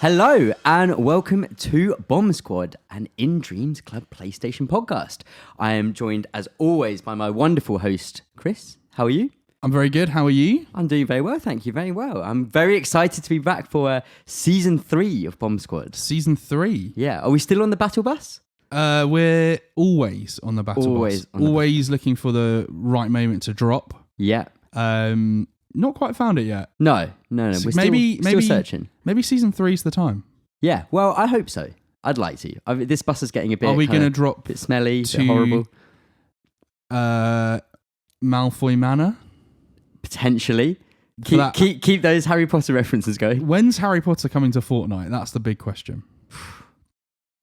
Hello and welcome to Bomb Squad, an In Dreams Club PlayStation podcast. I am joined as always by my wonderful host, Chris. How are you? I'm very good. How are you? I'm doing very well, thank you. Very well. I'm very excited to be back for season 3 of Bomb Squad. Season 3? Yeah. Are we still on the battle bus? We're always on the battle bus. Always looking for the right moment to drop. Yeah. Not quite found it yet. No. We're still searching. Maybe season 3 is the time. Yeah. Well, I hope so. I'd like to. This bus is getting a bit. Are we going to drop? A bit smelly, a bit horrible. Malfoy Manor? Potentially. Keep those Harry Potter references going. When's Harry Potter coming to Fortnite? That's the big question.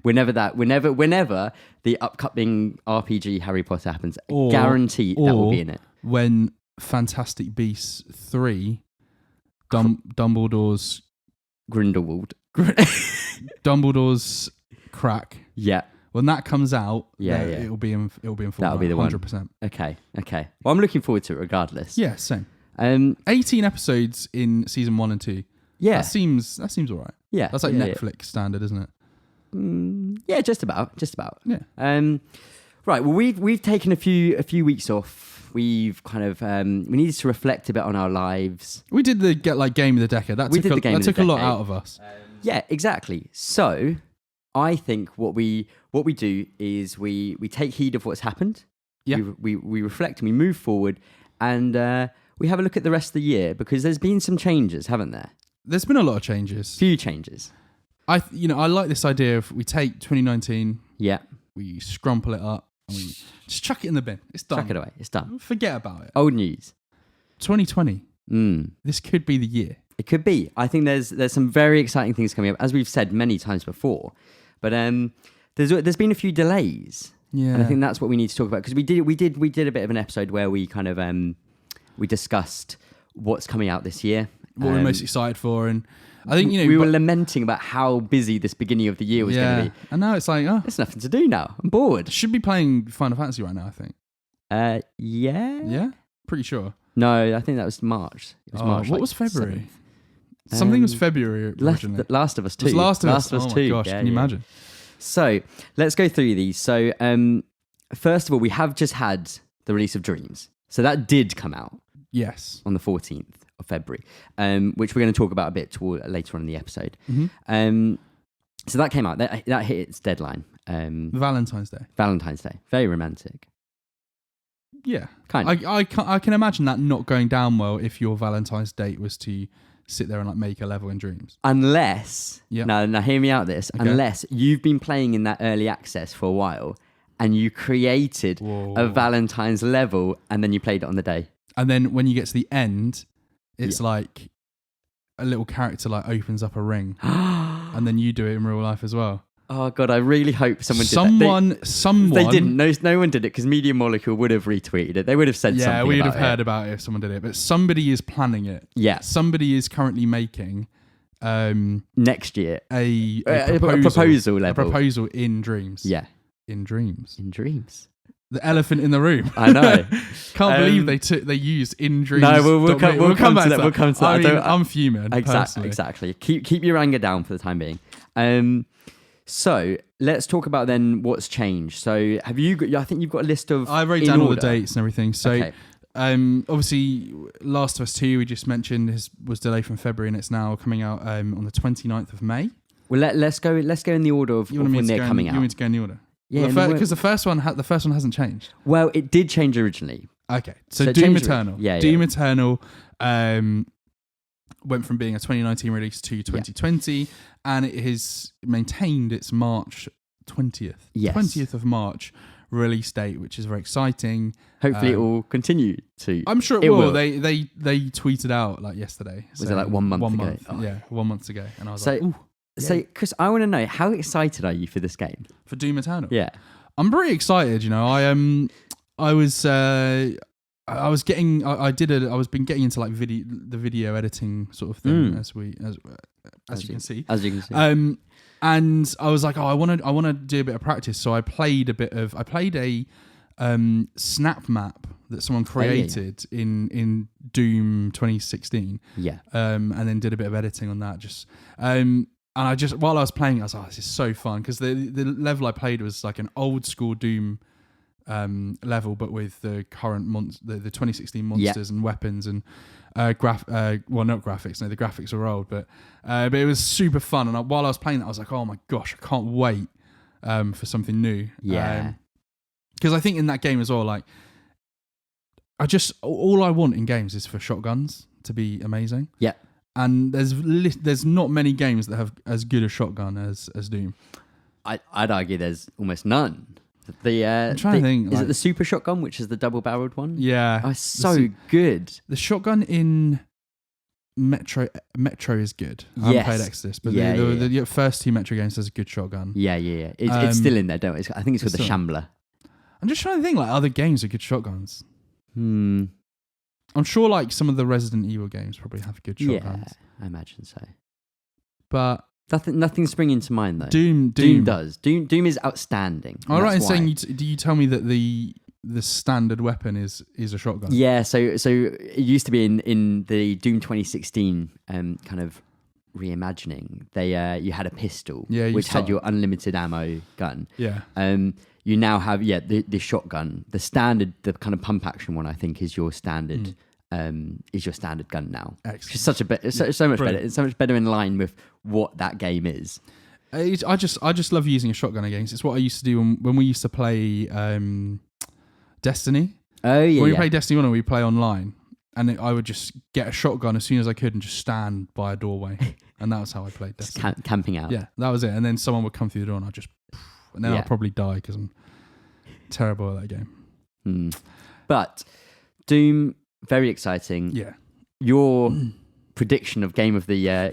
Whenever the upcoming RPG Harry Potter happens, guaranteed that will be in it. When Fantastic Beasts 3, Dumbledore's Grindelwald, Dumbledore's crack. Yeah. When that comes out, it'll be in Fortnite. That'll be the 100%. One. Okay. Well, I'm looking forward to it regardless. Yeah, same. 18 episodes in season 1 and 2. Yeah, that seems all right. Yeah, that's like Netflix standard, isn't it? Yeah, just about. Yeah. Right. Well, we've taken a few weeks off. We've kind of we needed to reflect a bit on our lives. We did the game of the decade. That took a lot out of us. Yeah, exactly. So I think what we do is we take heed of what's happened. Yeah. We reflect and we move forward, and we have a look at the rest of the year because there's been some changes, haven't there? There's been a lot of changes. Few changes. I like this idea of we take 2019. Yeah. We scrumple it up and we just chuck it in the bin. It's done. Chuck it away. It's done. Forget about it. Old news. 2020. This could be the year. It could be. I think there's some very exciting things coming up, as we've said many times before. But there's been a few delays. Yeah. And I think that's what we need to talk about because we did a bit of an episode where we kind of we discussed what's coming out this year. What we're most excited for, and I think we were lamenting about how busy this beginning of the year was going to be. And now it's like, there's nothing to do now. I'm bored. Should be playing Final Fantasy right now, I think. Yeah. Yeah? Pretty sure. No, I think that was March. It was March. What was February? Something was February originally. Last of Us 2. It was Last of Us 2. My gosh, can you imagine? So, let's go through these. So, first of all, we have just had the release of Dreams. So that did come out. Yes. On the 14th of February, which we're going to talk about a bit later on in the episode. Mm-hmm. So that came out. That hit its deadline. Valentine's Day. Very romantic. Yeah. Kind of. I can imagine that not going down well if your Valentine's date was to sit there and like make a level in Dreams. Unless, now hear me out this, okay. Unless you've been playing in that early access for a while and you created a Valentine's level and then you played it on the day. And then when you get to the end, it's like a little character like opens up a ring and then you do it in real life as well. Oh God, I really hope someone did that. Someone. They didn't. No one did it because Media Molecule would have retweeted it. They would have said something about it. Yeah, we would have heard about it if someone did it. But somebody is planning it. Yeah. Somebody is currently making next year a proposal level. A proposal in Dreams. Yeah. In Dreams. The elephant in the room. I know. Can't believe they used in Dreams. No, we'll come to that. We'll come to that. I mean, I'm fuming. Exactly. Keep your anger down for the time being. So let's talk about then what's changed. So have you got? I think you've got a list of. I wrote down all the dates and everything. So obviously, Last of Us 2 we just mentioned was delayed from February and it's now coming out on the 29th of May. Well, let's go in the order of when they're coming out. You want me to go in the order? Yeah, because the first one hasn't changed. Well, it did change originally. Okay, so Doom Eternal. Doom Eternal went from being a 2019 release to 2020, and it has maintained its March 20th. Yes. 20th of March release date, which is very exciting. Hopefully, it will continue to. I'm sure it will. They tweeted out like yesterday. Was it like 1 month ago? Yeah, 1 month ago, and I was like, ooh. So, Chris, I want to know, how excited are you for this game? For Doom Eternal? Yeah. I'm pretty excited, I was getting into like the video editing sort of thing as you can see. And I was like, I want to do a bit of practice. So I played a snap map that someone created in Doom 2016. Yeah. And then did a bit of editing on that. And I just, while I was playing, I was like, oh, this is so fun, because the level I played was like an old school Doom level, but with the current the 2016 monsters and weapons and not graphics. No, the graphics were old, but it was super fun. And while I was playing that, I was like, oh my gosh, I can't wait for something new. Yeah. Because I think in that game as well, like, all I want in games is for shotguns to be amazing. Yeah. And there's not many games that have as good a shotgun as Doom. I'd argue there's almost none. I'm trying to think. Is it the super shotgun, which is the double-barreled one? Yeah. Oh, it's so good. The shotgun in Metro is good. I haven't played Exodus, but the first 2 Metro games has a good shotgun. Yeah. It's still in there, don't it? I think it's called the Shambler. I'm just trying to think, like, other games with good shotguns. I'm sure, like, some of the Resident Evil games probably have good shotguns. Yeah, I imagine so. But nothing springing to mind though. Doom does. Doom is outstanding. All right, in saying, do you tell me that the standard weapon is a shotgun? Yeah, so it used to be in the Doom 2016 kind of reimagining. You had a pistol, which had your unlimited ammo gun. Yeah. You now have the shotgun, the standard, the kind of pump action one. I think is your standard. Is your standard gun now? Excellent. It's so much better. It's so much better in line with what that game is. I just love using a shotgun against. It's what I used to do when we used to play Destiny. Oh yeah. When we play Destiny 1, we play online, and I would just get a shotgun as soon as I could and just stand by a doorway, and that was how I played Destiny. Camping out. Yeah, that was it. And then someone would come through the door, and and then I'd probably die because I'm terrible at that game. But Doom, very exciting. Yeah. Your prediction of game of the year.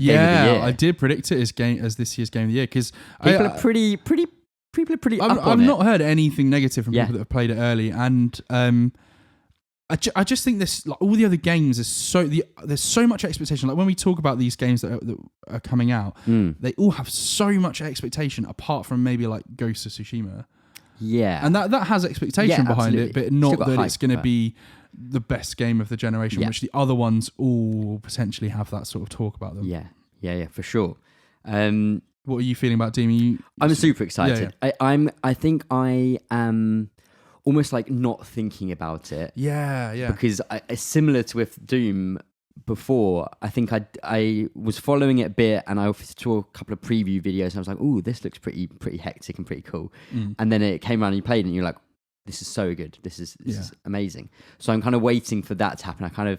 I did predict it as this year's game of the year, because people are pretty I've not heard anything negative from people that have played it early, and I just think this, like, all the other games, there's so much expectation. Like, when we talk about these games that are coming out, they all have so much expectation, apart from maybe like Ghost of Tsushima. Yeah, and that has expectation behind it, but not that it's going to be the best game of the generation, which the other ones all potentially have that sort of talk about them. Yeah, for sure. What are you feeling about Doom? I'm super excited. Yeah. I think I am almost like not thinking about it. Yeah. Because similar to with Doom before, I think I was following it a bit, and I saw a couple of preview videos, and I was like, "Oh, this looks pretty hectic and pretty cool." And then it came around and you played it, and you're like, "This is so good. This is amazing." So I'm kind of waiting for that to happen.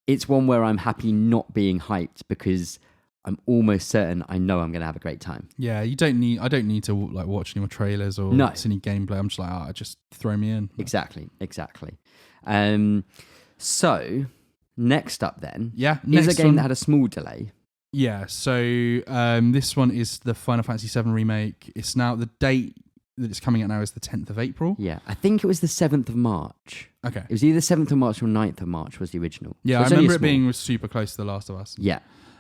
It's one where I'm happy not being hyped, because I'm almost certain I know I'm going to have a great time. Yeah, I don't need to like watch any more trailers or see any gameplay. I'm just like, just throw me in. Exactly. So next up then, is a game that had a small delay. Yeah, so this one is the Final Fantasy VII remake. It's now, the date that it's coming out now is the 10th of April. Yeah, I think it was the 7th of March. Okay. It was either 7th of March or 9th of March was the original. Yeah, so I remember it being super close to The Last of Us. Yeah.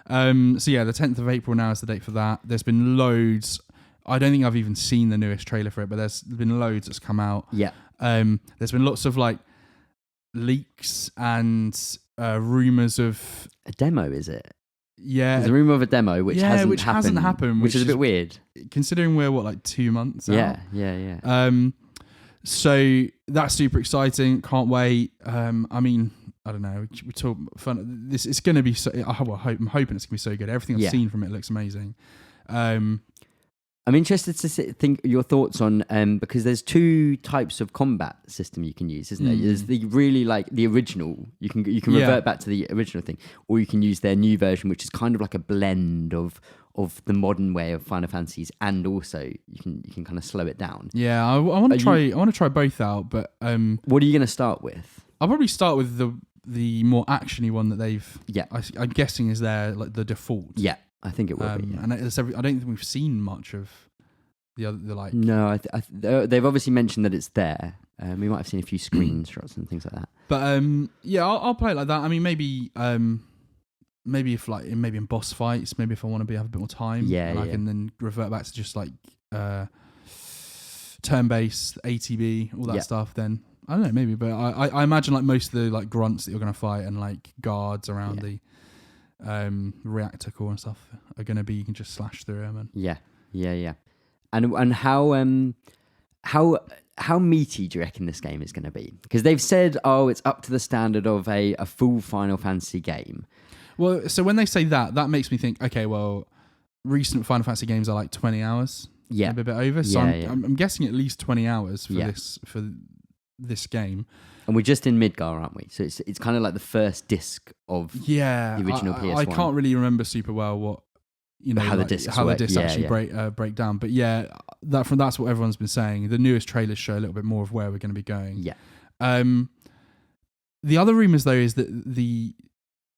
So yeah, the 10th of April now is the date for that. There's been loads. I don't think I've even seen the newest trailer for it, but there's been loads that's come out. Yeah. There's been lots of like leaks and rumors of a demo, is it? Yeah. There's a rumor of a demo which hasn't happened. Which is a bit weird. Considering we're like 2 months out. Yeah. So that's super exciting. Can't wait. I mean, I don't know. We talk fun. This it's going to be. So, I'm hoping it's going to be so good. Everything I've seen from it looks amazing. I'm interested to think your thoughts on because there's 2 types of combat system you can use, isn't there? There's the really like the original. You can revert back to the original thing, or you can use their new version, which is kind of like a blend of the modern way of Final Fantasies, and also you can kind of slow it down. Yeah, I want to try. I want to try both out, but what are you going to start with? I'll probably start with the more actiony one that they've. Yeah, I'm guessing is their like the default. Yeah, I think it will be. Yeah. And I don't think we've seen much of the other. Like no, they've obviously mentioned that it's there. We might have seen a few screenshots and things like that. But yeah, I'll play it like that. I mean, maybe if like maybe in boss fights, maybe if I want to have a bit more time, I can then revert back to just like turn-based ATB, all that stuff. Then I don't know, maybe, but I imagine like most of the like grunts that you're going to fight and like guards around reactor core and stuff are going to be, you can just slash through them. And Yeah. And how meaty do you reckon this game is going to be? Because they've said, it's up to the standard of a full Final Fantasy game. Well, so when they say that makes me think, okay, well, recent Final Fantasy games are like 20 hours. Yeah. Maybe a bit over. So I'm guessing at least 20 hours for this game. And we're just in Midgar, aren't we? So it's kind of like the first disc of the original PS1. I can't really remember super well what, how the discs actually break down. But that's what everyone's been saying. The newest trailers show a little bit more of where we're going to be going. Yeah. The other rumors though is that the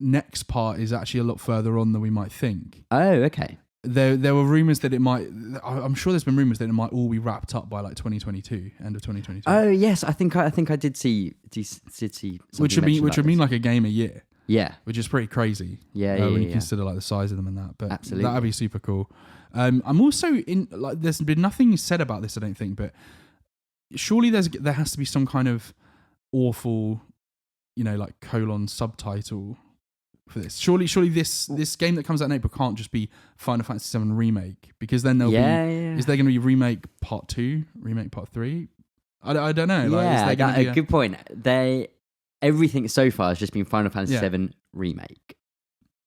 next part is actually a lot further on than we might think. Oh, okay. There were rumors that it might. I'm sure there's been rumors that it might all be wrapped up by like 2022, end of 2022. Oh yes, I think I did see which would mean like a game a year. Yeah, which is pretty crazy. When you consider like the size of them and that. But absolutely, that'd be super cool. I'm also in like. There's been nothing said about this, I don't think, but surely there has to be some kind of awful, like colon subtitle for this. Surely this game that comes out in April can't just be Final Fantasy VII Remake, because then there'll be is there going to be Remake Part 2, Remake Part 3? I don't know. Like, is there be good point. Everything so far has just been Final Fantasy VII Remake,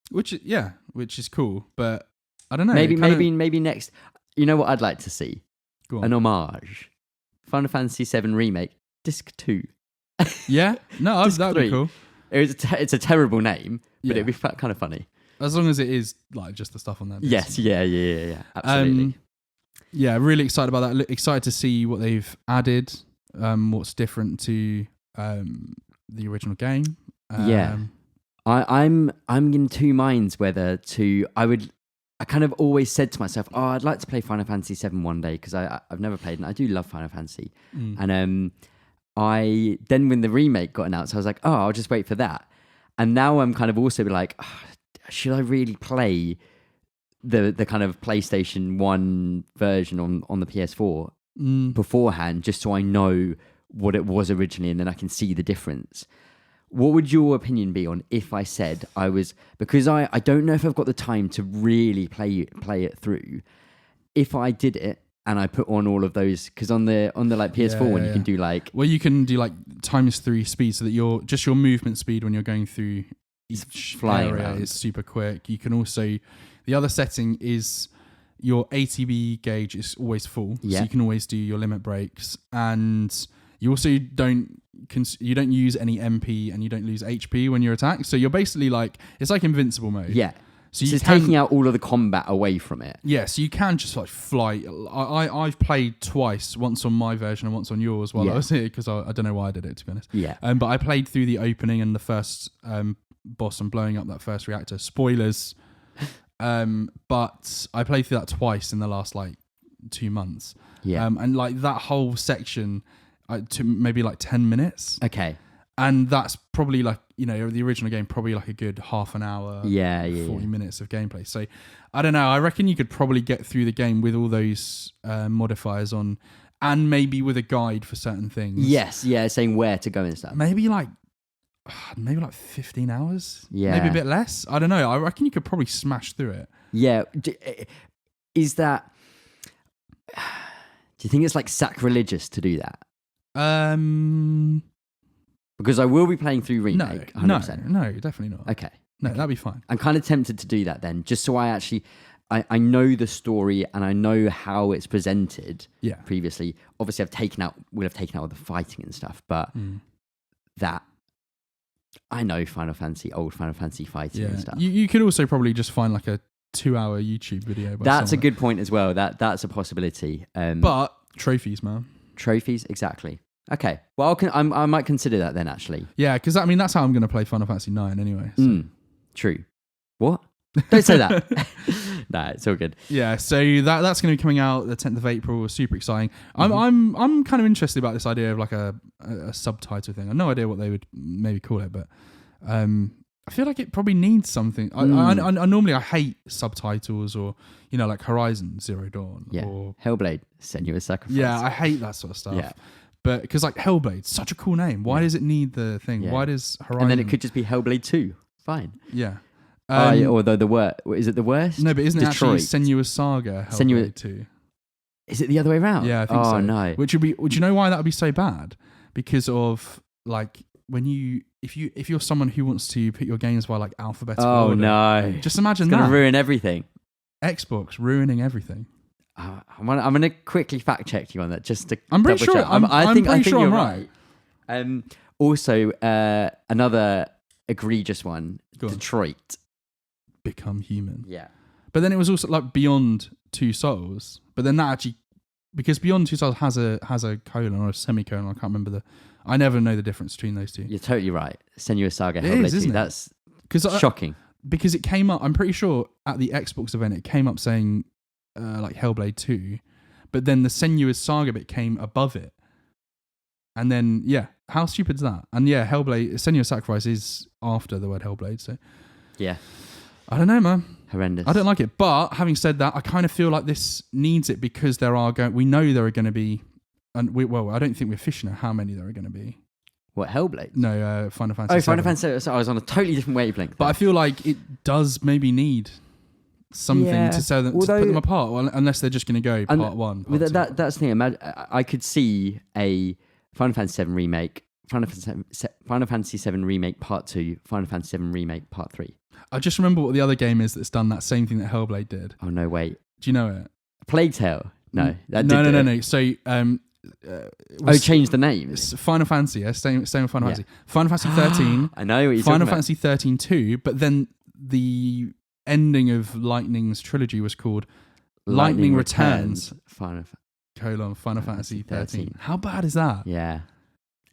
which is cool, but I don't know. Maybe next. You know what I'd like to see? Go on. An homage, Final Fantasy VII Remake Disc 2. Yeah, no, that'd be cool. It's a terrible name, but it'd be kind of funny. As long as it is like just the stuff on there. Yes, yeah, absolutely. Really excited about that. Excited to see what they've added, what's different to the original game. I'm in two minds whether to. I kind of always said to myself, I'd like to play Final Fantasy VII one day, because I've never played, and I do love Final Fantasy. And then when the remake got announced, I was like, I'll just wait for that. And now I'm kind of also like, should I really play the kind of PlayStation 1 version on the PS4 beforehand, just so I know what it was originally, and then I can see the difference? What would your opinion be on if I said because I don't know if I've got the time to really play it through. If I did it and I put on all of those, because on the like PS4 one, you can do like... Well, you can do like ×3 speed, so that your movement speed when you're going through each flying area around is super quick. You can also... The other setting is your ATB gauge is always full, so you can always do your limit breaks, and you also don't use any MP, and you don't lose HP when you're attacked. So you're basically like, it's like invincible mode. Yeah. So it's taking out all of the combat away from it. Yeah, so you can just like fly. I've played twice, once on my version and once on yours while I was here, because I don't know why I did it, to be honest. Yeah. But I played through the opening and the first boss and blowing up that first reactor. Spoilers. But I played through that twice in the last like 2 months. Yeah. And like that whole section to maybe like 10 minutes. Okay. And that's probably like, the original game, probably like a good half an hour, 40 minutes of gameplay. So I don't know. I reckon you could probably get through the game with all those modifiers on, and maybe with a guide for certain things. Yes. Yeah. Saying where to go and stuff. Maybe like 15 hours. Yeah. Maybe a bit less. I don't know. I reckon you could probably smash through it. Yeah. Is that... Do you think it's like sacrilegious to do that? Because I will be playing through Remake. 100%. No, definitely not. Okay. No, that'd be fine. I'm kind of tempted to do that then, just so I actually... I know the story and I know how it's presented previously. Obviously, we'll have taken out all the fighting and stuff, but that... I know old Final Fantasy fighting and stuff. You could also probably just find like a 2-hour YouTube video. That's a good point as well. That's a possibility. But trophies, man. Trophies, exactly. Okay. Well, I might consider that then, actually. Yeah, because that's how I'm going to play Final Fantasy 9 anyway. So. True. What? Don't say that. Nah, it's all good. Yeah, so that's going to be coming out the 10th of April. Super exciting. I'm kind of interested about this idea of like a subtitle thing. I have no idea what they would maybe call it, but I feel like it probably needs something. I normally hate subtitles, or like Horizon Zero Dawn or Hellblade Senua's Sacrifice. Yeah, I hate that sort of stuff. Yeah. But because like Hellblade, such a cool name. Why does it need the thing? Yeah. Why does Horizon? And then it could just be Hellblade 2. Fine. Yeah. Although the worst, is it the worst? No, but isn't it actually Detroit. Senua's Saga Hellblade 2? Is it the other way around? Yeah, I think so. Oh no. Which would be? Would you know why that would be so bad? Because of like when if you're someone who wants to put your games by like alphabetical order. Oh no. Just imagine it's gonna ruin everything. Xbox ruining everything. I'm gonna quickly fact check you on that just to. I'm pretty sure. I think you're I'm right. Also, another egregious one. Detroit. Become Human. Yeah. But then it was also like Beyond Two Souls. But then that actually, because Beyond Two Souls has a colon or a semicolon. I can't remember I never know the difference between those two. You're totally right. Senua's Saga It Hellblade is, isn't 2. it? That's shocking. Because it came up. I'm pretty sure at the Xbox event it came up saying like Hellblade 2, but then the Senua's Saga bit came above it. And then how stupid is that? And Hellblade Senua's Sacrifice is after the word Hellblade. So yeah. I don't know, man. Horrendous. I don't like it. But having said that, I kind of feel like this needs it because we know there are going to be, I don't think we officially know how many there are going to be. What, Hellblade? No, Final Fantasy. Oh, Final Fantasy. So I was on a totally different wavelength. But I feel like it does maybe need something to sell them, to put them apart, unless they're just going to go part one. Part two. That's the thing. I could see a Final Fantasy VII remake, Final Fantasy VII remake part 2, Final Fantasy VII remake part 3. I just remember what the other game is that's done that same thing that Hellblade did. Oh no, wait. Do you know it? Plague Tale? No. No. So change the names. Final Fantasy, same with Final Fantasy. Final Fantasy 13. I know what you're Final talking Fantasy 13 2, but then the ending of Lightning's trilogy was called Lightning Returns. Final Fantasy 13. How bad is that? Yeah.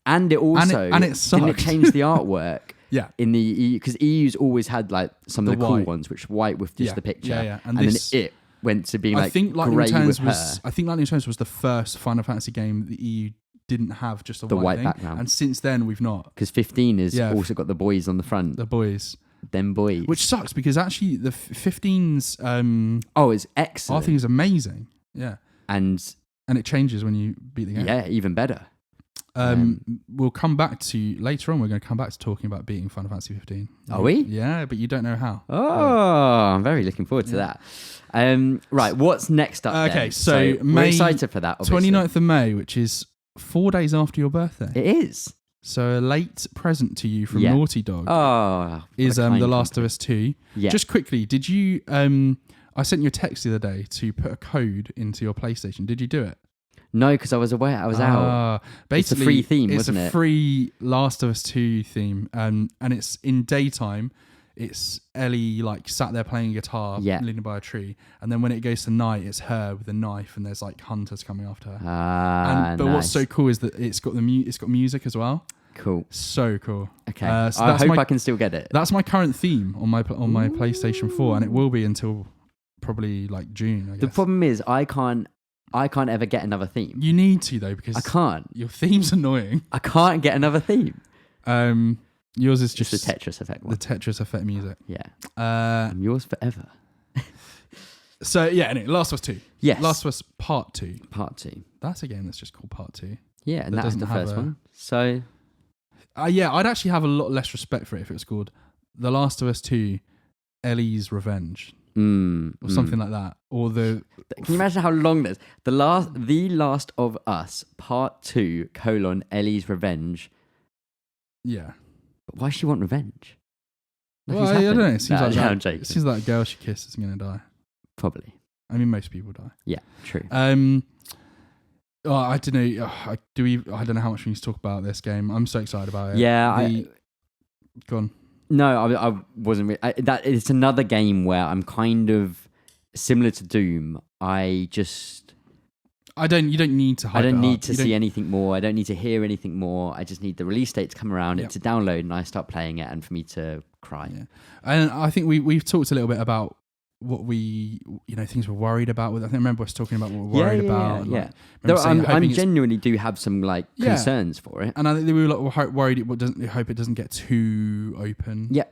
And it also and it sucked. Didn't it change the artwork? Yeah. In the EU, because EU's always had like some of the cool white ones, which white with just the picture. Yeah. And then it went to being like Lightning Returns was the first Final Fantasy game the EU didn't have just the white thing. background. And since then we've not. Because 15 has also got the boys on the front. The boys. Them boys. Which sucks because actually the 15's it's excellent. I think it's amazing. Yeah. And it changes when you beat the game. Yeah, even better. We'll come back to later on. We're going to come back to talking about beating Final Fantasy 15. Are we? Yeah, but you don't know how. Oh, I'm very looking forward to that. Right, what's next up? Okay, then? so we're excited for that. Obviously. 29th of May, which is 4 days after your birthday. It is. So a late present to you from Naughty Dog. Is The Last of Us 2. Yeah. Just quickly, did you? I sent you a text the other day to put a code into your PlayStation. Did you do it? No, because I was away. I was out. Basically, it's a free theme, wasn't it? It's a free Last of Us 2 theme, and it's in daytime. It's Ellie like sat there playing a guitar, leaning by a tree, and then when it goes to night, it's her with a knife, and there's like hunters coming after her. But what's so cool is that it's got music as well. Cool. So cool. Okay. So I hope I can still get it. That's my current theme on my PlayStation 4, and it will be until probably like June. I guess. The problem is I can't ever get another theme. You need to though, because I can't. Your theme's annoying. I can't get another theme. Yours is just the Tetris Effect one. The Tetris Effect music. Yeah. I'm yours forever. So yeah, anyway, Last of Us 2. Yes. Last of Us Part 2. Part 2. That's a game that's just called Part 2. Yeah, and that's the first one. So I'd actually have a lot less respect for it if it was called The Last of Us 2 Ellie's Revenge. Or something like that. Or Can you imagine how long this? The Last of Us Part 2 : Ellie's Revenge. Yeah. But why does she want revenge? Well, I don't know. It seems it seems like a girl she kisses is going to die. Probably. I mean, most people die. Yeah, true. I don't know. I don't know how much we need to talk about this game. I'm so excited about it. Yeah, go on. No, I wasn't really. It's another game where I'm kind of similar to Doom. You don't need to hype I don't need to see anything more. I don't need to hear anything more. I just need the release date to come around, it to download, and I start playing it, and for me to cry. Yeah. And I think we've talked a little bit about what things we're worried about. I remember us talking about what we're worried about. Yeah. I genuinely do have some concerns for it. And I think we were worried hope it doesn't get too open. Yeah.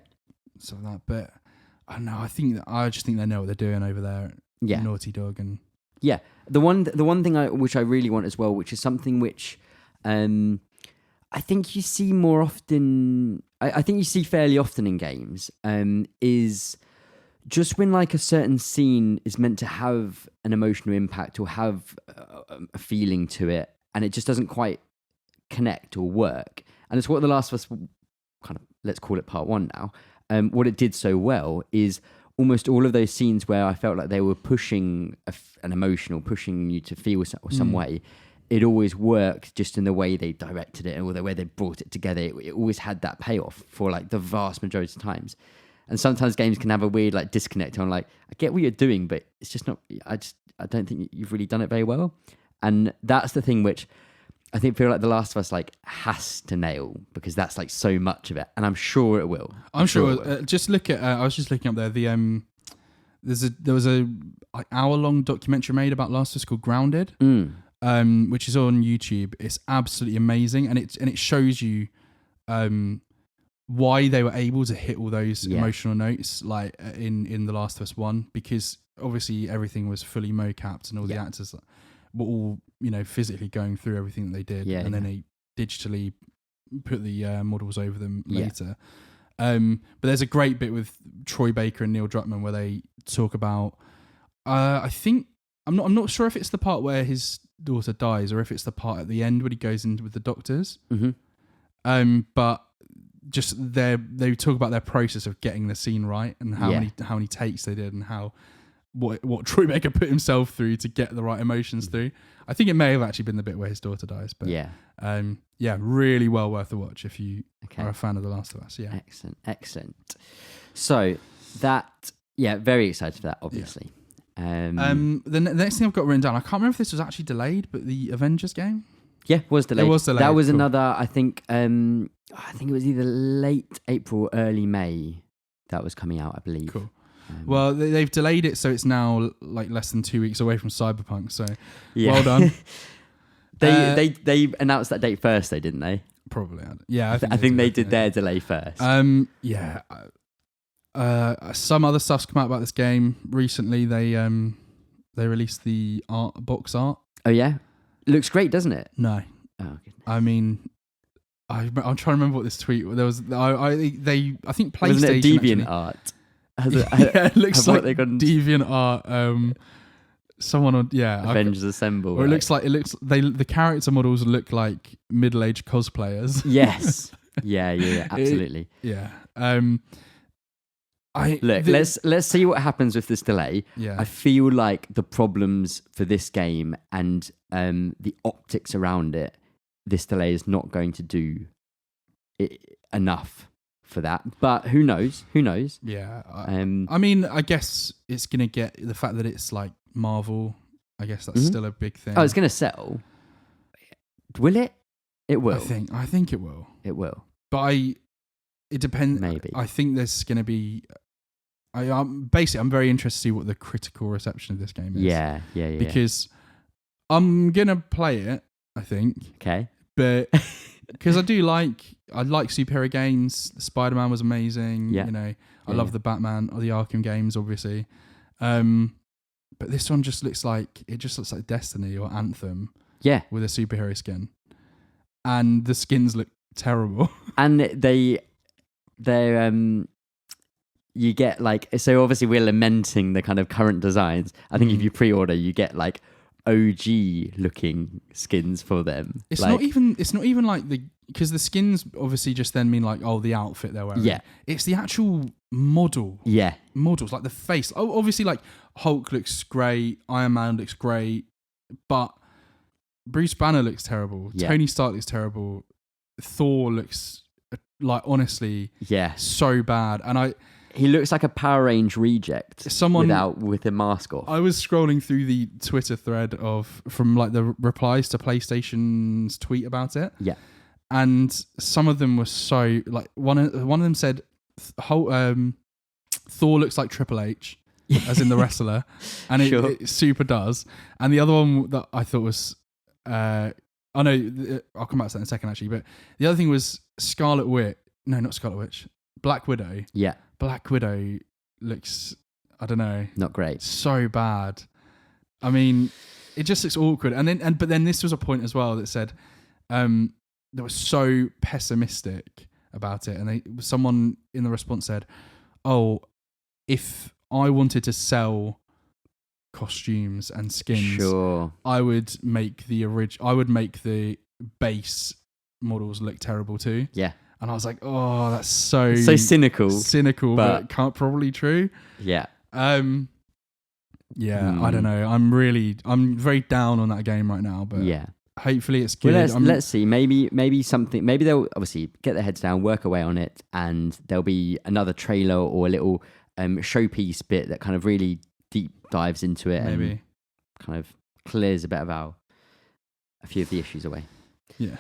So that, but I don't know. I just think they know what they're doing over there. Yeah. Naughty Dog and. Yeah, the one thing which I really want as well, which is something which I think you see more often. I think you see fairly often in games. Is just when like a certain scene is meant to have an emotional impact or have a feeling to it, and it just doesn't quite connect or work. And it's what The Last of Us, kind of, let's call it part one now. What it did so well is almost all of those scenes where I felt like they were pushing an emotional, pushing you to feel some way. It always worked just in the way they directed it or the way they brought it together. It always had that payoff for like the vast majority of times. And sometimes games can have a weird like disconnect on like, I get what you're doing, but it's just not, I don't think you've really done it very well. And that's the thing which I feel like The Last of Us like has to nail, because that's like so much of it. And I'm sure it will. I'm sure. Just look at, I was just looking up there, there was a like, hour-long documentary made about Last of Us called Grounded. Which is on YouTube. It's absolutely amazing, and it shows you why they were able to hit all those emotional notes like in The Last of Us 1, because obviously everything was fully mo-capped and all the actors were all physically going through everything that they did, and then they digitally put the models over them later. But there's a great bit with Troy Baker and Neil Druckmann where they talk about I think I'm not sure if it's the part where his daughter dies or if it's the part at the end when he goes in with the doctors. But just they talk about their process of getting the scene right and how many takes they did and how what Troy Baker put himself through to get the right emotions through. I think it may have actually been the bit where his daughter dies, but really well worth a watch if you are a fan of The Last of Us. Yeah, excellent. So that very excited for that, obviously. The next thing I've got written down, I can't remember if this was actually delayed, but the Avengers game. Yeah, was delayed. It was delayed. That was another. I think it was either late April, early May that was coming out, I believe. Cool. Well, they've delayed it, so it's now like less than 2 weeks away from Cyberpunk. So, well done. They announced that date first, though, didn't they? Probably. Yeah, I think they did their delay first. Some other stuff's come out about this game recently. They released the box art. Oh yeah, looks great, doesn't it? No. Oh, okay. I mean, I'm trying to remember what this tweet there was. I think PlayStation. Wasn't it Deviant Art? It looks like Deviant Art. Someone on Avengers Assemble. Or it looks like the character models look like middle-aged cosplayers. Yes. Yeah. Absolutely. Let's see what happens with this delay. Yeah. I feel like the problems for this game and the optics around it, this delay is not going to do enough for that. But who knows? Yeah. I mean, I guess it's going to get the fact that it's like Marvel. I guess that's still a big thing. Oh, it's going to sell. Will it? It will. I think it will. It will. But it depends. Maybe. I think there's going to be. I'm very interested to see what the critical reception of this game is. Yeah. Because I'm gonna play it, I think. Okay. But because I like superhero games. Spider-Man was amazing. Yeah. I love the Batman or the Arkham games, obviously. But this one just looks like Destiny or Anthem. Yeah. With a superhero skin, and the skins look terrible. And they're you get like, so obviously we're lamenting the kind of current designs. I think if you pre-order, you get like OG looking skins for them. It's not even like because the skins obviously just then mean like, the outfit they're wearing. Yeah. It's the actual model. Yeah. Models, like the face. Oh, obviously like Hulk looks great, Iron Man looks great, but Bruce Banner looks terrible. Yeah. Tony Stark looks terrible. Thor looks like, honestly, so bad. And he looks like a Power Range reject. With a mask off. I was scrolling through the Twitter thread from like the replies to PlayStation's tweet about it. Yeah. And some of them were so like one of them said Thor looks like Triple H, as in the wrestler, and it super does. And the other one that I thought was I'll come back to that in a second actually. But the other thing was Black Widow. Yeah. Black Widow looks, I don't know, not great. So bad. I mean, it just looks awkward. But then this was a point as well that said, they were so pessimistic about it, and someone in the response said, "Oh, if I wanted to sell costumes and skins, I would make the base models look terrible too." Yeah. And I was like, "Oh, that's so cynical, but can't probably true." Yeah. I don't know. I'm very down on that game right now, but yeah. Hopefully it's good. Well, let's see. Maybe something. Maybe they'll obviously get their heads down, work away on it, and there'll be another trailer or a little showpiece bit that kind of really deep dives into it and kind of clears a few of the issues away. Yeah.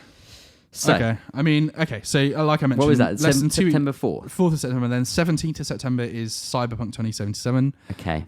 So, okay. So like I mentioned, what was that? September 4th? 4th of September. Then 17th of September is Cyberpunk 2077. Okay.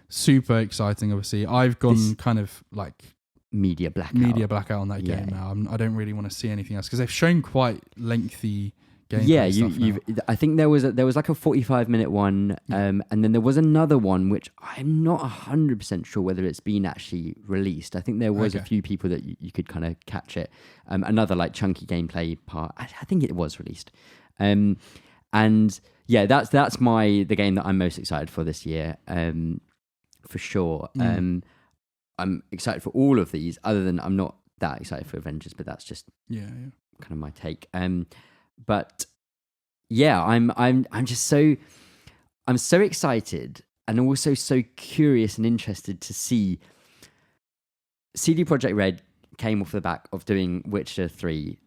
Super exciting. Obviously, I've gone kind of like media blackout on that game now. I don't really want to see anything else because they've shown quite lengthy gameplay. Yeah, I think there was like a 45-minute one, and then there was another one which I'm not 100% sure whether it's been actually released. I think there was a few people that you could kind of catch it. Another like chunky gameplay part. I think it was released, and yeah, that's the game that I'm most excited for this year, for sure. I'm excited for all of these, other than I'm not that excited for Avengers, but that's just kind of my take. But yeah, I'm so excited and also so curious and interested to see. CD Projekt Red came off the back of doing Witcher 3,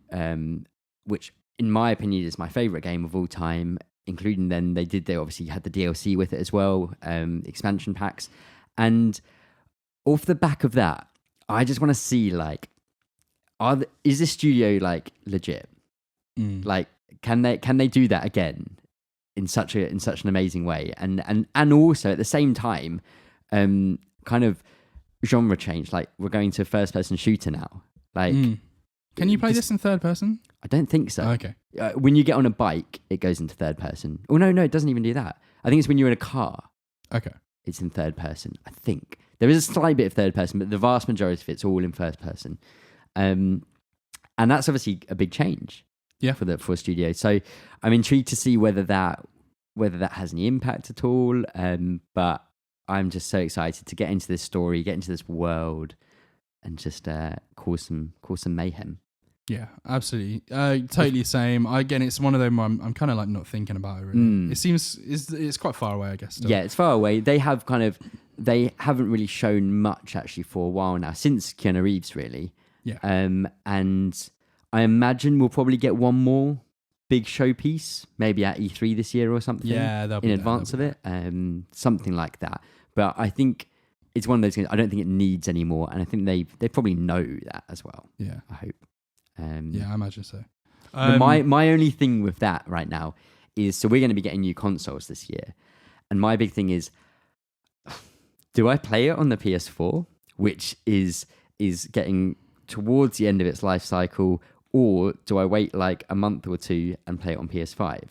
which in my opinion is my favorite game of all time, including then they obviously had the DLC with it as well, expansion packs. And off the back of that, I just want to see like, is this studio like legit? Like, can they do that again in such an amazing way? And also at the same time, kind of genre change. Like, we're going to first person shooter now. Like, can you play this in third person? I don't think so. Oh, okay. When you get on a bike, it goes into third person. Oh no, it doesn't even do that. I think it's when you're in a car. Okay. It's in third person, I think. There is a slight bit of third person, but the vast majority of it's all in first person. And that's obviously a big change for a studio. So I'm intrigued to see whether that has any impact at all. But I'm just so excited to get into this story, get into this world, and just cause some mayhem. Yeah, absolutely. Totally same. Again, it's one of them where I'm kind of like not thinking about it really. It seems it's quite far away, I guess. Still. Yeah, it's far away. They haven't really shown much actually for a while now, since Keanu Reeves really. Yeah. And I imagine we'll probably get one more big showpiece, maybe at E3 this year or something. Yeah, in advance of it, something like that. But I think it's one of those things. I don't think it needs any more, and I think they probably know that as well. Yeah, I hope. Yeah, I imagine so. My only thing with that right now is, so we're going to be getting new consoles this year, and my big thing is, do I play it on the PS4, which is getting towards the end of its life cycle, or do I wait like a month or two and play it on PS5?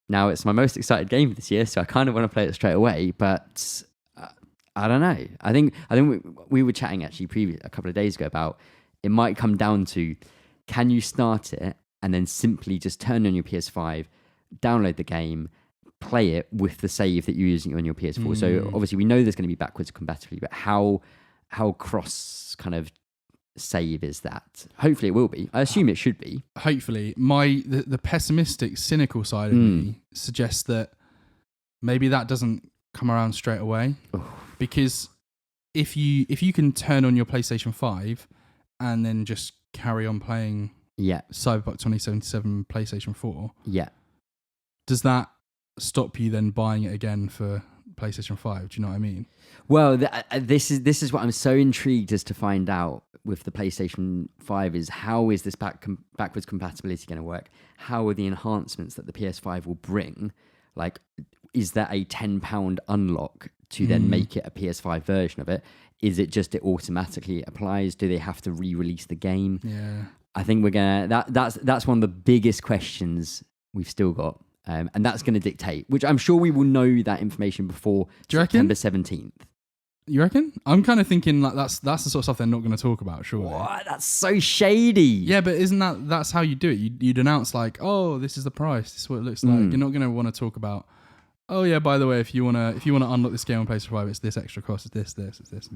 Now, it's my most excited game this year, so I kind of want to play it straight away, but I don't know. I think we were chatting actually a couple of days ago about it might come down to, can you start it and then simply just turn on your PS5, download the game, play it with the save that you're using on your PS4. So obviously we know there's going to be backwards compatibility, but how cross kind of save is that? Hopefully it will be. I assume it should be. Hopefully. The pessimistic, cynical side of me suggests that maybe that doesn't come around straight away. Because if you can turn on your PlayStation 5 and then just carry on playing Cyberpunk 2077 PlayStation 4, does that stop you then buying it again for PlayStation 5? Do you know what I mean? Well, this is what I'm so intrigued as to find out with the PlayStation 5 is, how is this backwards compatibility going to work? How are the enhancements that the PS5 will bring? Like, is that a £10 unlock to then make it a PS5 version of it? Is it just it automatically applies? Do they have to re-release the game? Yeah, I think we're gonna. That's one of the biggest questions we've still got, and that's going to dictate. Which I'm sure we will know that information before September 17th. You reckon? I'm kind of thinking like that's the sort of stuff they're not going to talk about, surely. What? That's so shady. Yeah, but isn't that's how you do it? You'd announce like, oh, this is the price. This is what it looks like. You're not going to want to talk about. Oh yeah, by the way, if you wanna unlock this game on PlayStation 5, it's this extra cost. It's this.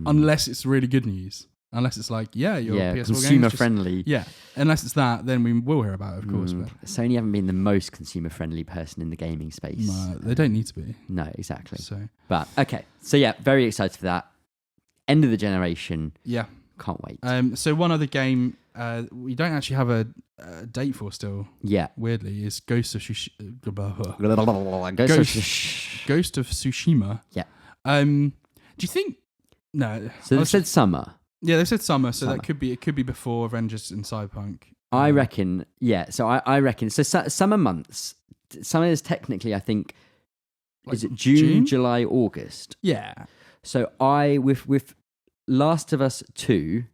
Unless it's really good news. Unless it's like, your PS4 consumer game's friendly. Yeah, unless it's that, then we will hear about it, of course. But Sony haven't been the most consumer friendly person in the gaming space. No, they don't need to be. No, exactly. So, but okay, so yeah, very excited for that. End of the generation. Yeah, can't wait. So one other game we don't actually have a date for still. Yeah, weirdly, is Ghost of Tsushima. Yeah. Do you think? No. So they said summer. Yeah, they said summer, so that could be before Avengers and Cyberpunk. I reckon. Yeah, so I reckon. So summer months. Summer is technically, I think, like is it June, July, August? Yeah. So with Last of Us 2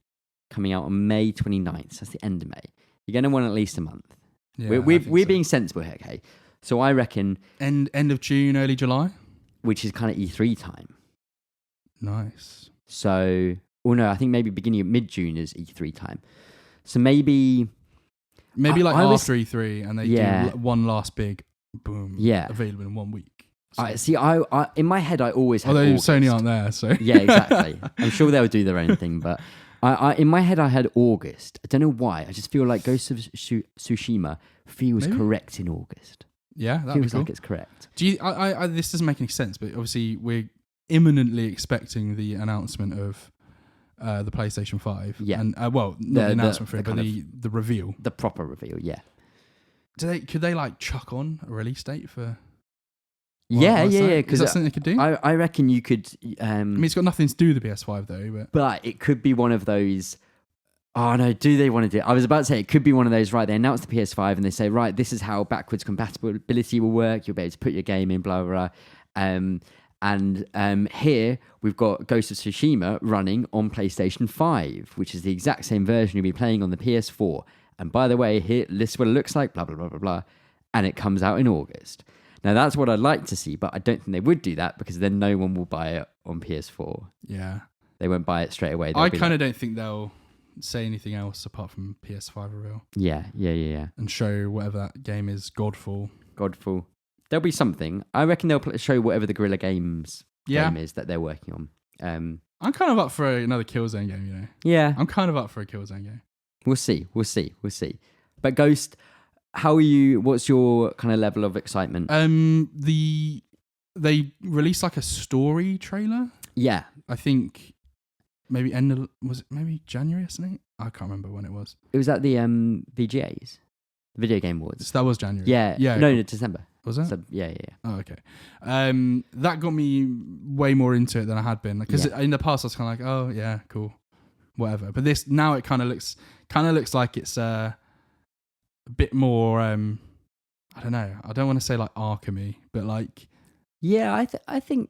coming out on May 29th, so that's the end of May. You're going to want at least a month. Yeah, we're being sensible here, okay? So I reckon end of June, early July, which is kind of E3 time. Nice. So, no, I think maybe beginning of mid-June is E3 time. So maybe after E3, and they do one last big boom. Yeah, available in 1 week. So. I in my head I always had. Although August. Sony aren't there, so yeah, exactly. I'm sure they'll do their own thing, but I in my head I had August. I don't know why. I just feel like Ghost of Tsushima feels correct in August. Yeah, that feels cool. like it's correct. Do you? This doesn't make any sense, but obviously we're imminently expecting the announcement of the PlayStation 5. Yeah. And not the announcement for it, but the reveal. The proper reveal, yeah. Could they like chuck on a release date for? Yeah. Is that something they could do? I reckon you could. I mean, it's got nothing to do with the PS5 though, but it could be one of those. Oh no, do they want to do it? I was about to say it could be one of those, right, they announce the PS5 and they say, right, this is how backwards compatibility will work. You'll be able to put your game in, blah, blah, blah. And here we've got Ghost of Tsushima running on PlayStation 5, which is the exact same version you'll be playing on the PS4. And by the way, here, this is what it looks like, blah, blah, blah, blah, blah. And it comes out in August. Now, that's what I'd like to see, but I don't think they would do that because then no one will buy it on PS4. Yeah. They won't buy it straight away. I kind of don't think they'll say anything else apart from PS5 reveal. Yeah. And show whatever that game is, Godfall. There'll be something. I reckon they'll show whatever the Guerrilla Games game is that they're working on. I'm kind of up for another Killzone game, you know? Yeah. I'm kind of up for a Killzone game. We'll see. But Ghost, how are you? What's your kind of level of excitement? They released like a story trailer. Yeah. I think maybe was it maybe January or something? I can't remember when it was. It was at the VGAs, Video Game Awards. So that was January. Yeah. No, December. Was it? So, yeah. Oh, okay. That got me way more into it than I had been. Because in the past I was kind of like, oh yeah, cool, whatever. But this now it kind of looks like it's a bit more. I don't know. I don't want to say like Arkham-y, but like. Yeah, I think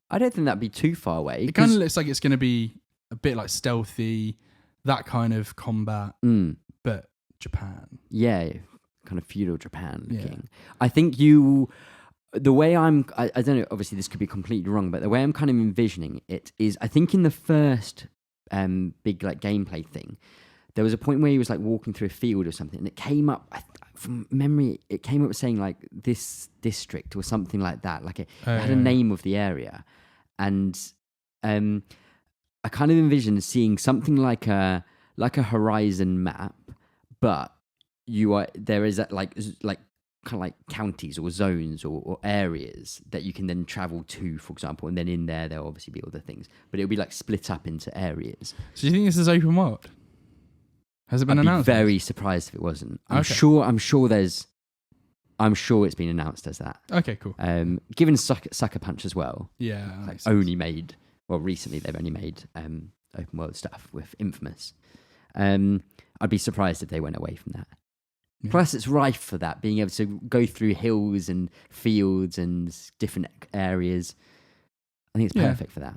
I don't think that'd be too far away. It kind of looks like it's going to be a bit like stealthy, that kind of combat, but Japan. Yeah. Kind of feudal Japan looking. Yeah. I think the way I don't know, obviously this could be completely wrong, but the way I'm kind of envisioning it is, I think in the first big like gameplay thing, there was a point where he was like walking through a field or something, and it came up, from memory, it came up saying like this district or something like that. Like it had a name of the area. And I kind of envision seeing something like a Horizon map, but there is like kind of like counties or zones or areas that you can then travel to, for example, and then in there'll obviously be other things, but it'll be like split up into areas. So do you think this is open world? Has it been announced? I'd be very surprised if it wasn't. I'm sure it's been announced as that. Okay, cool. Given Sucker Punch as well. Yeah. Like recently they've only made open world stuff with Infamous. I'd be surprised if they went away from that. Yeah. Plus, it's rife for that, being able to go through hills and fields and different areas. I think it's perfect for that.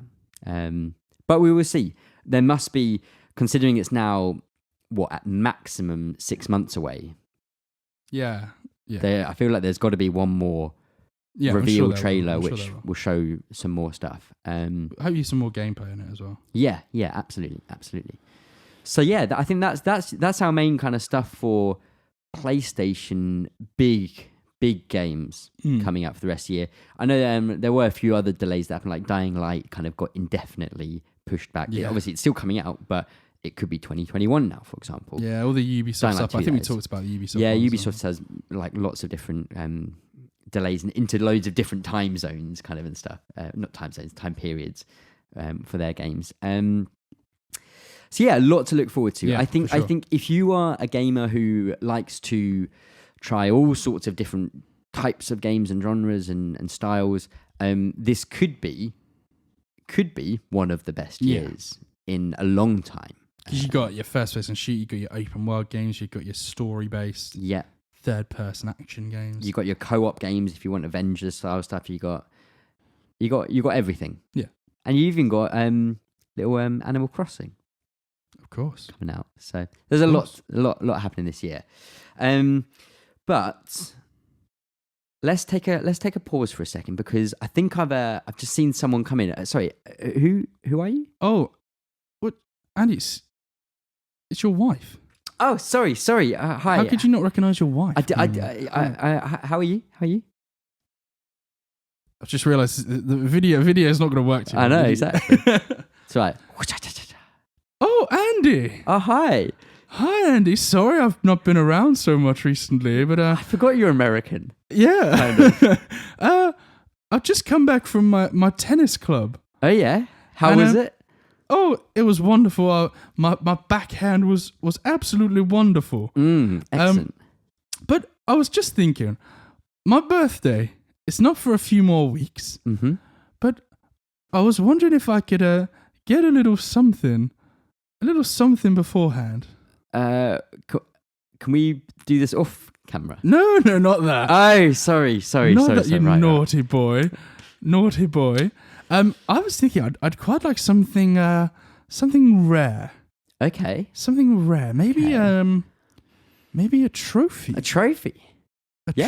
But we will see. There must be, considering it's now, at maximum 6 months away. Yeah. Yeah. I feel like there's got to be one more reveal trailer, which will show some more stuff. Hopefully some more gameplay in it as well. Yeah, absolutely. So yeah, I think that's our main kind of stuff for PlayStation big games coming out for the rest of the year. I know there were a few other delays that happened, like Dying Light kind of got indefinitely pushed back. Yeah. Obviously, it's still coming out, but it could be 2021 now, for example. Yeah, all the Ubisoft stuff. I think we talked about the Ubisoft. Yeah, Ubisoft has like lots of different delays into loads of different time zones, kind of and stuff. Not time zones, time periods for their games. So yeah, a lot to look forward to. Yeah, I think if you are a gamer who likes to try all sorts of different types of games and genres and styles, this could be one of the best years in a long time. Because you got your first-person shoot, you got your open-world games, you got your story-based, third-person action games. You got your co-op games if you want Avengers style stuff. You got everything. Yeah, and you even got little Animal Crossing. Of course, coming out. So there's a lot happening this year. But let's take a pause for a second, because I think I've just seen someone come in. Sorry, who are you? Oh, what? Andy, it's your wife. Oh, sorry. Hi. How could you not recognise your wife? How are you? I've just realised the video is not going to work too I know, exactly. That's right. Oh, Andy. Oh, hi. Hi, Andy. Sorry I've not been around so much recently, but I forgot you're American. Yeah. Kind of. I've just come back from my tennis club. Oh, yeah? How was it? Oh, it was wonderful. My backhand was absolutely wonderful. Excellent. But I was just thinking, my birthday, it's not for a few more weeks, but I was wondering if I could get a little something beforehand. Can we do this off camera? No, not that. Oh, sorry. Not that, you naughty boy. Naughty boy. I was thinking I'd quite like something rare. Okay. Something rare. Maybe a trophy. A trophy.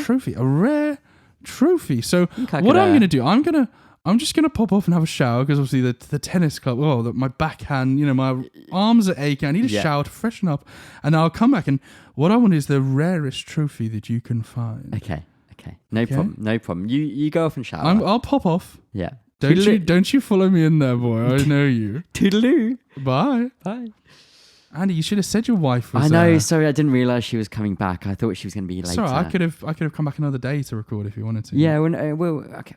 Trophy. A rare trophy. So what I'm going to do, I'm just going to pop off and have a shower, because obviously the tennis club, my backhand, my arms are aching. I need a shower to freshen up, and I'll come back, and what I want is the rarest trophy that you can find. Okay. No problem. You go off and shower. I'll pop off. Yeah. Don't you follow me in there, boy. I know you. Toodaloo. Bye. Andy, you should have said your wife was... I know, sorry, I didn't realise she was coming back. I thought she was going to be later. Sorry, I could have come back another day to record if you wanted to. Yeah, okay,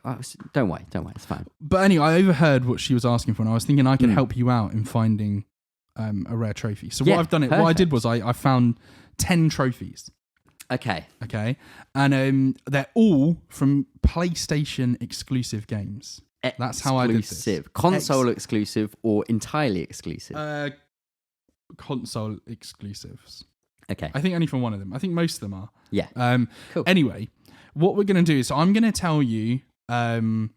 don't worry, it's fine. But anyway, I overheard what she was asking for, and I was thinking I could help you out in finding a rare trophy. So what I did was I found 10 trophies. Okay. And they're all from PlayStation exclusive games. That's how I did this. Console exclusive or entirely exclusive? Console exclusives. Okay. I think only from one of them. I think most of them are. Yeah. Cool. Anyway, what we're going to do is I'm going to tell you I'm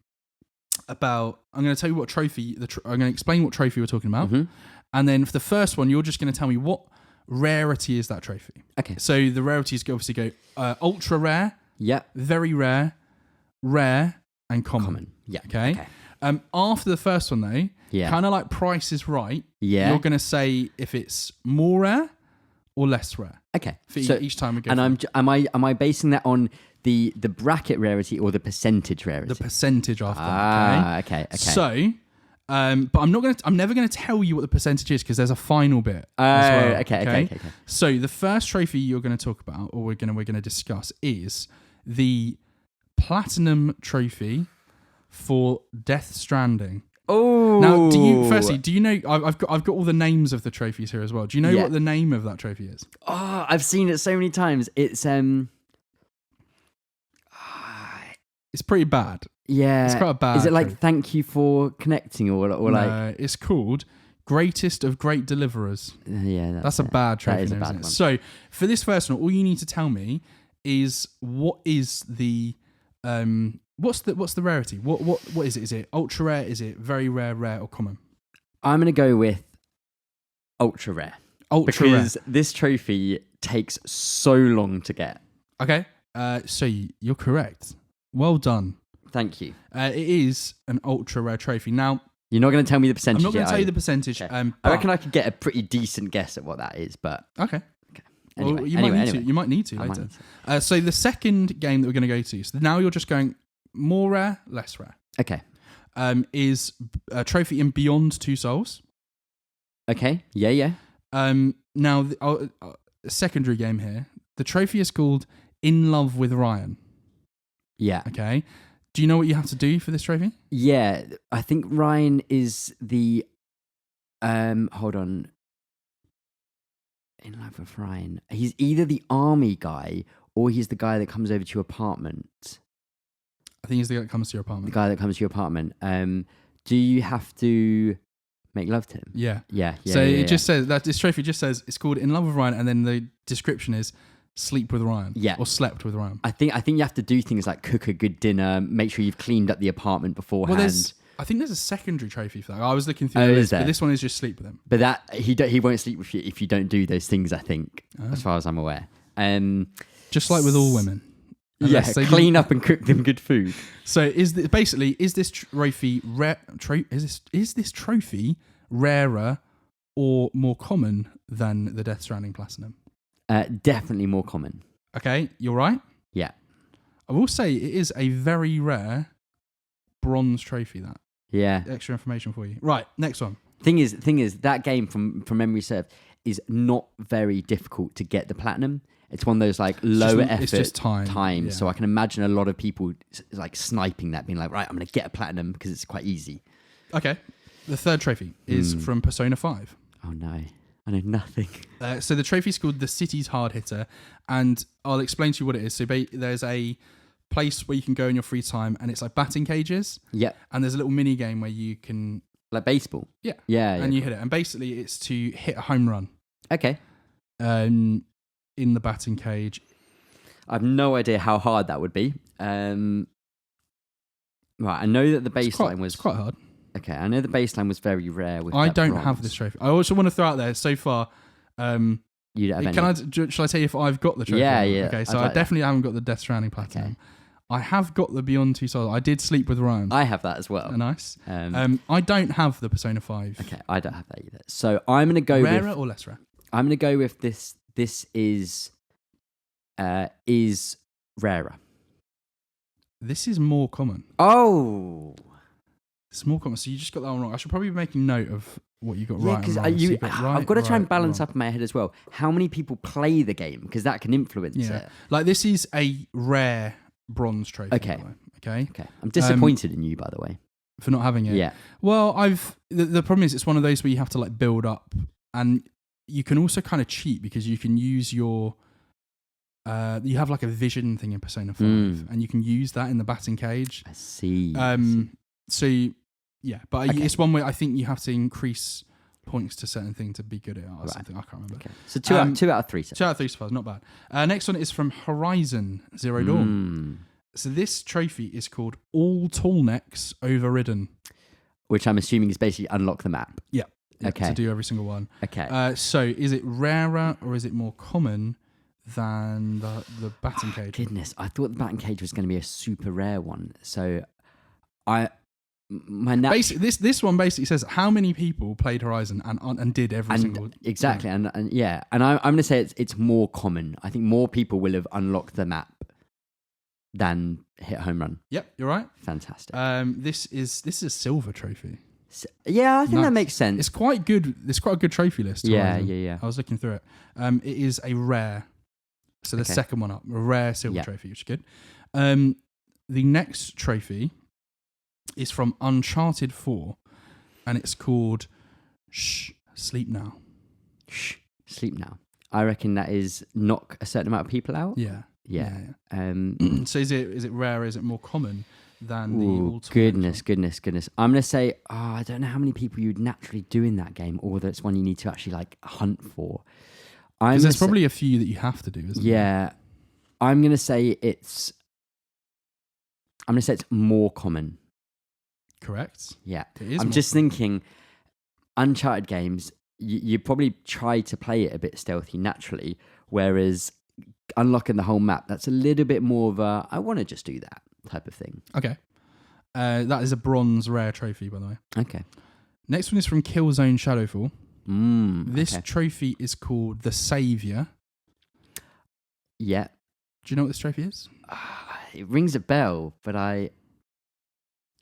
going to tell you what trophy, I'm going to explain what trophy we're talking about. And then for the first one, you're just going to tell me what rarity is that trophy. Okay. So the rarities obviously go ultra rare, very rare, rare, and common. Yeah. Okay. After the first one though, kind of like Price is Right. Yeah. You're going to say if it's more rare or less rare. Okay. So each time we go. And am I basing that on the bracket rarity or the percentage rarity? The percentage after. Okay. So, but I'm never gonna tell you what the percentage is, because there's a final bit. As well, okay. So the first trophy you're gonna talk about, or we're gonna discuss, is the platinum trophy for Death Stranding. Oh. Now, do you know? I've got all the names of the trophies here as well. Do you know what the name of that trophy is? Oh, I've seen it so many times. It's It's pretty bad. Yeah. It's quite a bad. Is it like trophy. Thank you for connecting or like? No, it's called Greatest of Great Deliverers. Yeah, that's a bad trophy. That is a bad one. So for this first one, all you need to tell me is what is the what's the rarity? What is it? Is it ultra rare? Is it very rare, rare, or common? I'm gonna go with ultra rare. Because this trophy takes so long to get. Okay. So you're correct. Well done. Thank you. It is an ultra rare trophy. Now, you're not going to tell me the percentage. I'm not going to yet, tell you the percentage. Okay. I reckon I could get a pretty decent guess at what that is, but okay. Anyway, well, you might need to later. So the second game that we're going to go to, so now you're just going more rare, less rare. Okay. Is a trophy in Beyond Two Souls. Okay. Yeah. Now, a secondary game here. The trophy is called In Love with Ryan. Yeah. Okay. Do you know what you have to do for this trophy? Yeah. I think Ryan is the... hold on. In Love with Ryan. He's either the army guy or he's the guy that comes over to your apartment. I think he's the guy that comes to your apartment. The guy that comes to your apartment. Do you have to make love to him? Yeah. So it just says that this trophy just says it's called In Love with Ryan, and then the description is sleep with Ryan. Yeah. Or slept with Ryan. I think you have to do things like cook a good dinner, make sure you've cleaned up the apartment beforehand. Well, I think there's a secondary trophy for that. I was looking through the list, but this one is just sleep with him. But that he won't sleep with you if you don't do those things, I think, as far as I'm aware. Just like with all women. Yes, clean up and cook them good food. So is this trophy is this trophy rarer or more common than the Death Stranding Platinum? Definitely more common. Okay, you're right. Yeah. I will say it is a very rare bronze trophy. That. Yeah. Extra information for you. Right, next one. Thing is, that game from memory served is not very difficult to get the platinum. It's one of those like lower effort. It's just time. Yeah. So I can imagine a lot of people like sniping that, being like, right, I'm going to get a platinum because it's quite easy. Okay. The third trophy is from Persona 5. Oh no, I know nothing. So the trophy is called the City's Hard Hitter, and I'll explain to you what it is. So there's a place where you can go in your free time, and it's like batting cages. Yeah. And there's a little mini game where you can... Like baseball? Yeah. Yeah. And you hit it. And basically it's to hit a home run. Okay. In the batting cage. I have no idea how hard that would be. Right, I know that the baseline was... It's quite hard. Okay, I know the baseline was very rare. I don't have this trophy. I also want to throw out there, so far... you don't have shall I tell you if I've got the trophy? Yeah. Okay, so I definitely haven't got the Death Stranding Platinum. Okay. I have got the Beyond Two Souls. I did sleep with Ryan. I have that as well. Nice. I don't have the Persona 5. Okay, I don't have that either. So I'm going to go rarer or less rare? I'm going to go with this. This is rarer. This is more common. Oh. It's more common. So you just got that one wrong. I should probably be making note of what you got right and wrong. I've got to try and balance up in my head as well. How many people play the game? Because that can influence it. Like this is a rare bronze trophy. Okay. Okay. I'm disappointed in you, by the way, for not having it. Yeah. Well, the problem is it's one of those where you have to like build up, and you can also kind of cheat because you can use your. You have like a vision thing in Persona 5, and you can use that in the batting cage. I see. So yeah, but it's one way I think you have to increase points to certain thing to be good at it or something. I can't remember. Okay. So 2 out of 3. 2 out of 3 so far, not bad. Next one is from Horizon Zero Dawn. So this trophy is called All Tall Necks Overridden, which I'm assuming is basically unlock the map. Yeah. Okay. To do every single one. Okay. So is it rarer or is it more common than the batting cage? Goodness, I thought the batting cage was going to be a super rare one. So this one basically says how many people played Horizon and did every single exactly and I'm going to say it's more common. I think more people will have unlocked the map than hit a home run. Yep, you're right. Fantastic. This is a silver trophy. Yeah, I think that makes sense. It's quite good. It's quite a good trophy list. Yeah. I was looking through it. It is a rare. So the second one up, a rare silver trophy, which is good. The next trophy is from Uncharted 4, and it's called Sleep Now. Sleep Now. I reckon that is knock a certain amount of people out. Yeah. So is it rare? Is it more common than the ultimate? Goodness. I'm going to say, I don't know how many people you'd naturally do in that game, or that it's one you need to actually like hunt for. Because there's probably a few that you have to do, isn't there? Yeah. I'm going to say it's more common. Correct. Yeah. I'm just thinking, Uncharted games, you probably try to play it a bit stealthy naturally, whereas unlocking the whole map, that's a little bit more of a, I want to just do that. type of thing. Okay. That is a bronze rare trophy, by the way. Okay. Next one is from Killzone Shadowfall. This okay. trophy is called the Savior. Yeah. Do you know what this trophy is? It rings a bell, but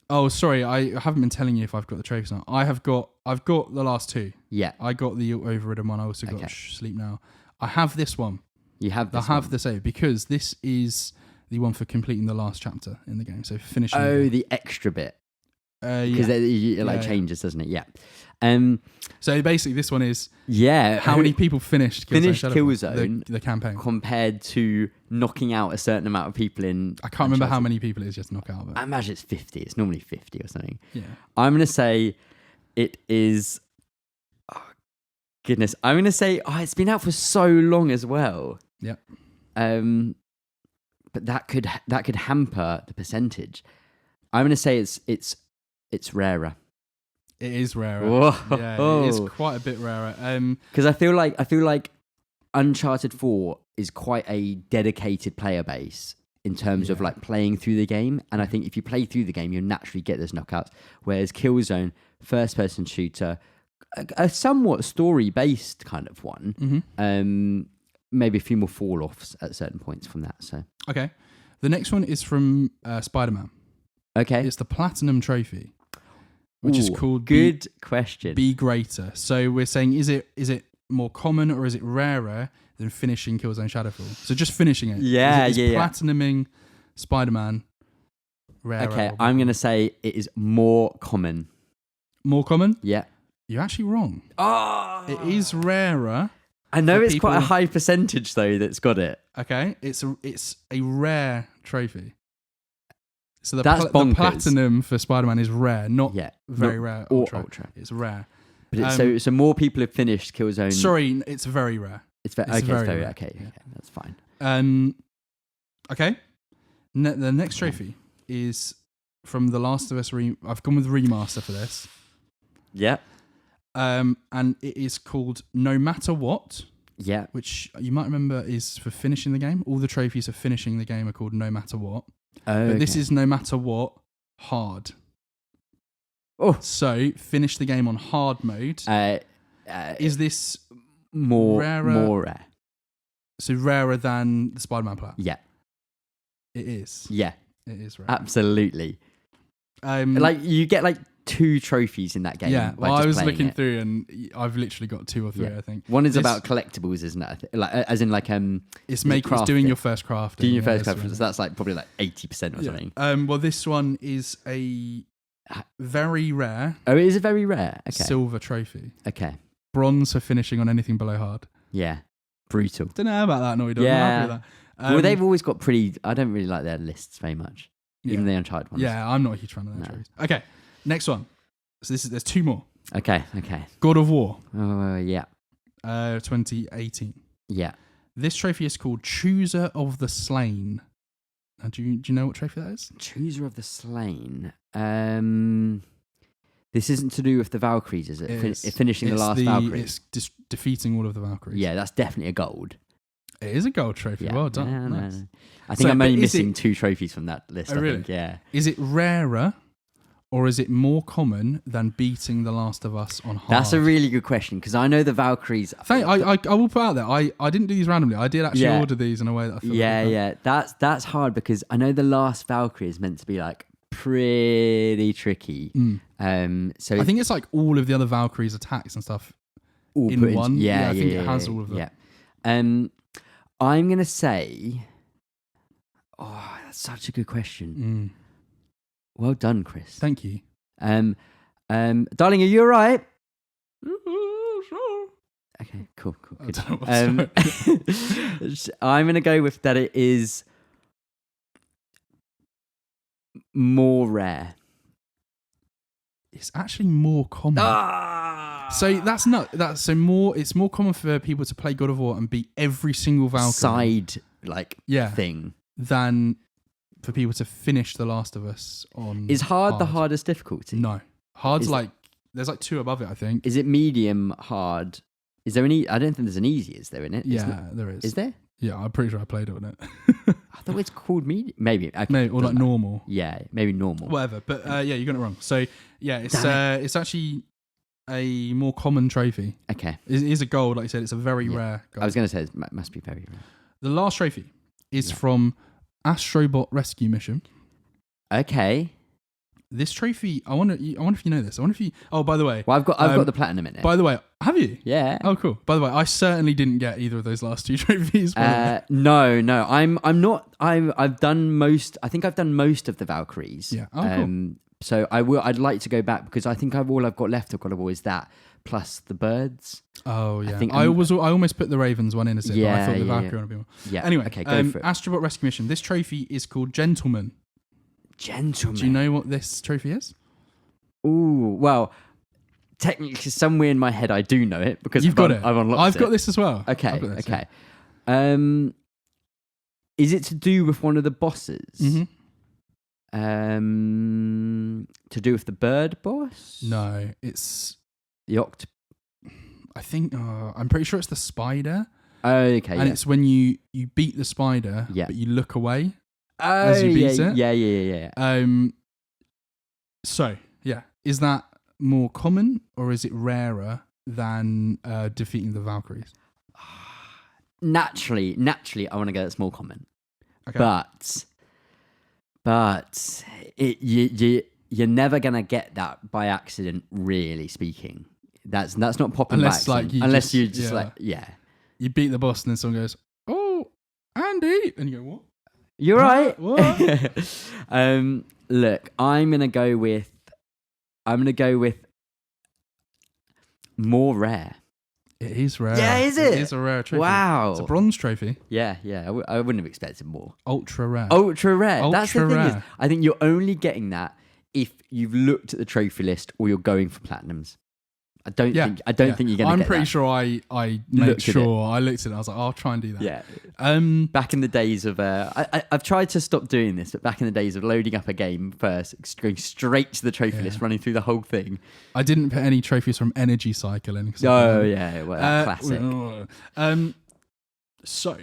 Oh, sorry. I haven't been telling you if I've got the trophies now. I've got the last two. Yeah. I got the Overridden one. I also got Sleep Now. I have this one. You have this I have the Save because this is the one for completing the last chapter in the game. So finishing. The extra bit. Because it changes, doesn't it? Yeah. So basically, this one is how many people finished Killzone the campaign compared to knocking out a certain amount of people in. I can't remember how many people it is just to knock out. But I imagine it's 50. It's normally 50 or something. Yeah. I'm gonna say it is. Oh, goodness, I'm gonna say it's been out for so long as well. Yeah. But that could hamper the percentage. I'm gonna say it's rarer. It is rarer. Whoa. Yeah, it is quite a bit rarer. Because I feel like Uncharted 4 is quite a dedicated player base in terms of like playing through the game, and I think if you play through the game, you'll naturally get those knockouts. Whereas Killzone, first-person shooter, a somewhat story-based kind of one. Mm-hmm. Maybe a few more fall-offs at certain points from that. So okay, the next one is from Spider-Man. Okay, it's the Platinum Trophy, which is called Good question. Be Greater. So we're saying, is it more common or is it rarer than finishing Killzone Shadowfall? So just finishing it. Is platinuming Spider-Man rarer? Okay, I'm going to say it is more common. More common? Yeah. You're actually wrong. Oh! It is rarer. I know it's quite a high percentage, though, that's got it. Okay, it's a rare trophy. So the platinum for Spider-Man is rare, not very rare. Ultra. It's rare. But so more people have finished Killzone. Sorry, it's very rare. It's very rare. Okay, that's fine. Okay. The next trophy is from The Last of Us. I've gone with remaster for this. Yeah. And it is called No Matter What. Yeah. Which you might remember is for finishing the game. All the trophies for finishing the game are called No Matter What. But this is No Matter What hard. Oh. So finish the game on hard mode. Is this more rarer? More rare. So rarer than the Spider-Man plat? Yeah. It is. Yeah. It is rare. Absolutely. Like you get like 2 trophies in that game. Yeah. Well, I was looking through and I've literally got 2 or 3. I think one is about collectibles, isn't it? Like as in like it's doing your first craft. Doing your first craft. So that's like probably like 80% or something. Well, this one is a very rare. Oh, it is a very rare. Okay. Silver trophy. Okay. Bronze for finishing on anything below hard. Yeah. Brutal. Don't know about that, Naughty Dog. Yeah. Well, they've always got I don't really like their lists very much. Even the Uncharted ones. Yeah, I'm not a huge fan of their trophies. Okay. Next one. So there's 2 more. Okay. God of War. Yeah. 2018. Yeah. This trophy is called Chooser of the Slain. Now, do you know what trophy that is? Chooser of the Slain. This isn't to do with the Valkyries, is it? Finishing the last Valkyrie. It's defeating all of the Valkyries. Yeah, that's definitely a gold. It is a gold trophy. Yeah. Well done. Nice. No. I think I'm only missing 2 trophies from that list. I think. Yeah. Is it rarer or is it more common than beating The Last of Us on hard? That's a really good question because I know the Valkyries. I will put out there. I didn't do these randomly. I did actually order these in a way that I feel. Yeah. That's hard because I know the last Valkyrie is meant to be like pretty tricky. So I think it's like all of the other Valkyries' attacks and stuff all in one. I think it has all of them. Yeah. I'm gonna say, that's such a good question. Well done, Chris. Thank you. Darling, are you all right? Sure. Okay, cool. Good. I'm gonna go with that. It is more rare. It's actually more common. So it's more common for people to play God of War and beat every single Valkyrie thing than for people to finish The Last of Us on. Is hard the hardest difficulty? No. Hard's there's like 2 above it, I think. Is it medium hard? Is there any? I don't think there's an easy, is there in it? Yeah, there is. Is there? Yeah, I'm pretty sure I played it on it. I thought it's called medium. Maybe. Okay, Maybe or like normal. Yeah, maybe normal. Whatever. But yeah, you got it wrong. So yeah, it's actually a more common trophy. Okay. It is a gold, like you said. It's a very rare gold. I was going to say it must be very rare. The last trophy is from Astrobot Rescue Mission. Okay. This trophy, I wonder if you know this. I wonder if you. Oh, by the way, well, I've got the platinum in it. By the way, have you? Yeah. Oh, cool. By the way, I certainly didn't get either of those last two trophies. No. I'm not. I've done most. I think I've done most of the Valkyries. Yeah. Oh, cool. So I'd like to go back because I think all I've got left of God of War is that plus the birds. Oh yeah. I almost put the Ravens one in as it. Yeah. But I thought the Valkyrie one would be more. Yeah. Anyway, okay. Go for it. Astrobot Rescue Mission. This trophy is called Gentleman. Gentleman. Do you know what this trophy is? Ooh, well, technically, somewhere in my head, I do know it because I've unlocked it. I've got this as well. Okay, okay. Yeah. Is it to do with one of the bosses? Mm-hmm. To do with the bird boss? No, it's the I think I'm pretty sure it's the spider. Okay, and it's when you beat the spider, but you look away as you beat it. Yeah. So yeah, is that more common or is it rarer than defeating the Valkyries? Naturally, I want to go that's more common. Okay. But you're never gonna get that by accident. Really speaking, that's not popping unless back. Unless you just you beat the boss and then someone goes, "Oh, Andy," and you go, "What? You're right." What? Look, I'm gonna go with more rare. It is rare. Yeah, is it? It is a rare trophy. Wow. It's a bronze trophy. Yeah. I wouldn't have expected more. Ultra rare. That's the thing. Is, I think you're only getting that if you've looked at the trophy list or you're going for platinums. I don't think you're going to get that. I'm pretty sure I made sure I looked at it. I was like, I'll try and do that. Yeah. Back in the days of, I've tried to stop doing this, but back in the days of loading up a game first, going straight to the trophy list, running through the whole thing. I didn't put any trophies from Energy Cycle in. Classic. So,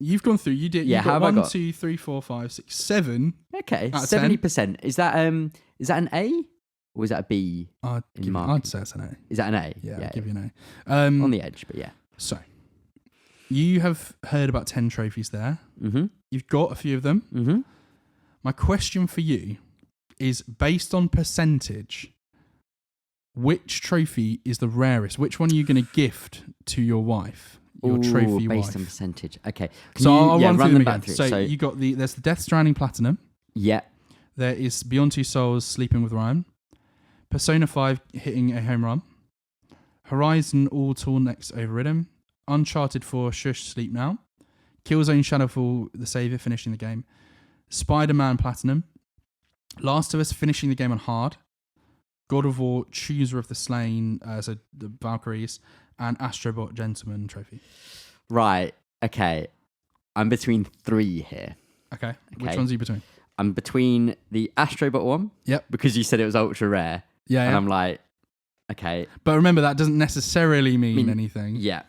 you've gone through. You did. Yeah. You've got 1, 2, 3, 4, 5, 6, 7. Okay. 70%. Is that an A? Or is that a B? I'd say it's an A. Is that an A? Yeah, I'll give you an A. On the edge, but yeah. So, you have heard about 10 trophies there. Mm-hmm. You've got a few of them. Mm-hmm. My question for you is, based on percentage, which trophy is the rarest? Which one are you going to gift to your wife? Your trophy wife? Based on percentage. Okay. I'll run through them again. Through. So you got there's the Death Stranding Platinum. Yeah. There is Beyond Two Souls Sleeping with Ryan. Persona 5 hitting a home run. Horizon All Tool Next Overridden. Uncharted 4 Shush Sleep Now. Killzone Shadowfall The Savior finishing the game. Spider-Man Platinum. Last of Us finishing the game on hard. God of War Chooser of the Slain, so the Valkyries, and Astrobot Gentleman trophy. Right. Okay. I'm between 3 here. Okay. Which one's are you between? I'm between the Astrobot one. Yep. Because you said it was ultra rare. Yeah. And I'm like, okay. But remember, that doesn't necessarily mean anything. Yeah.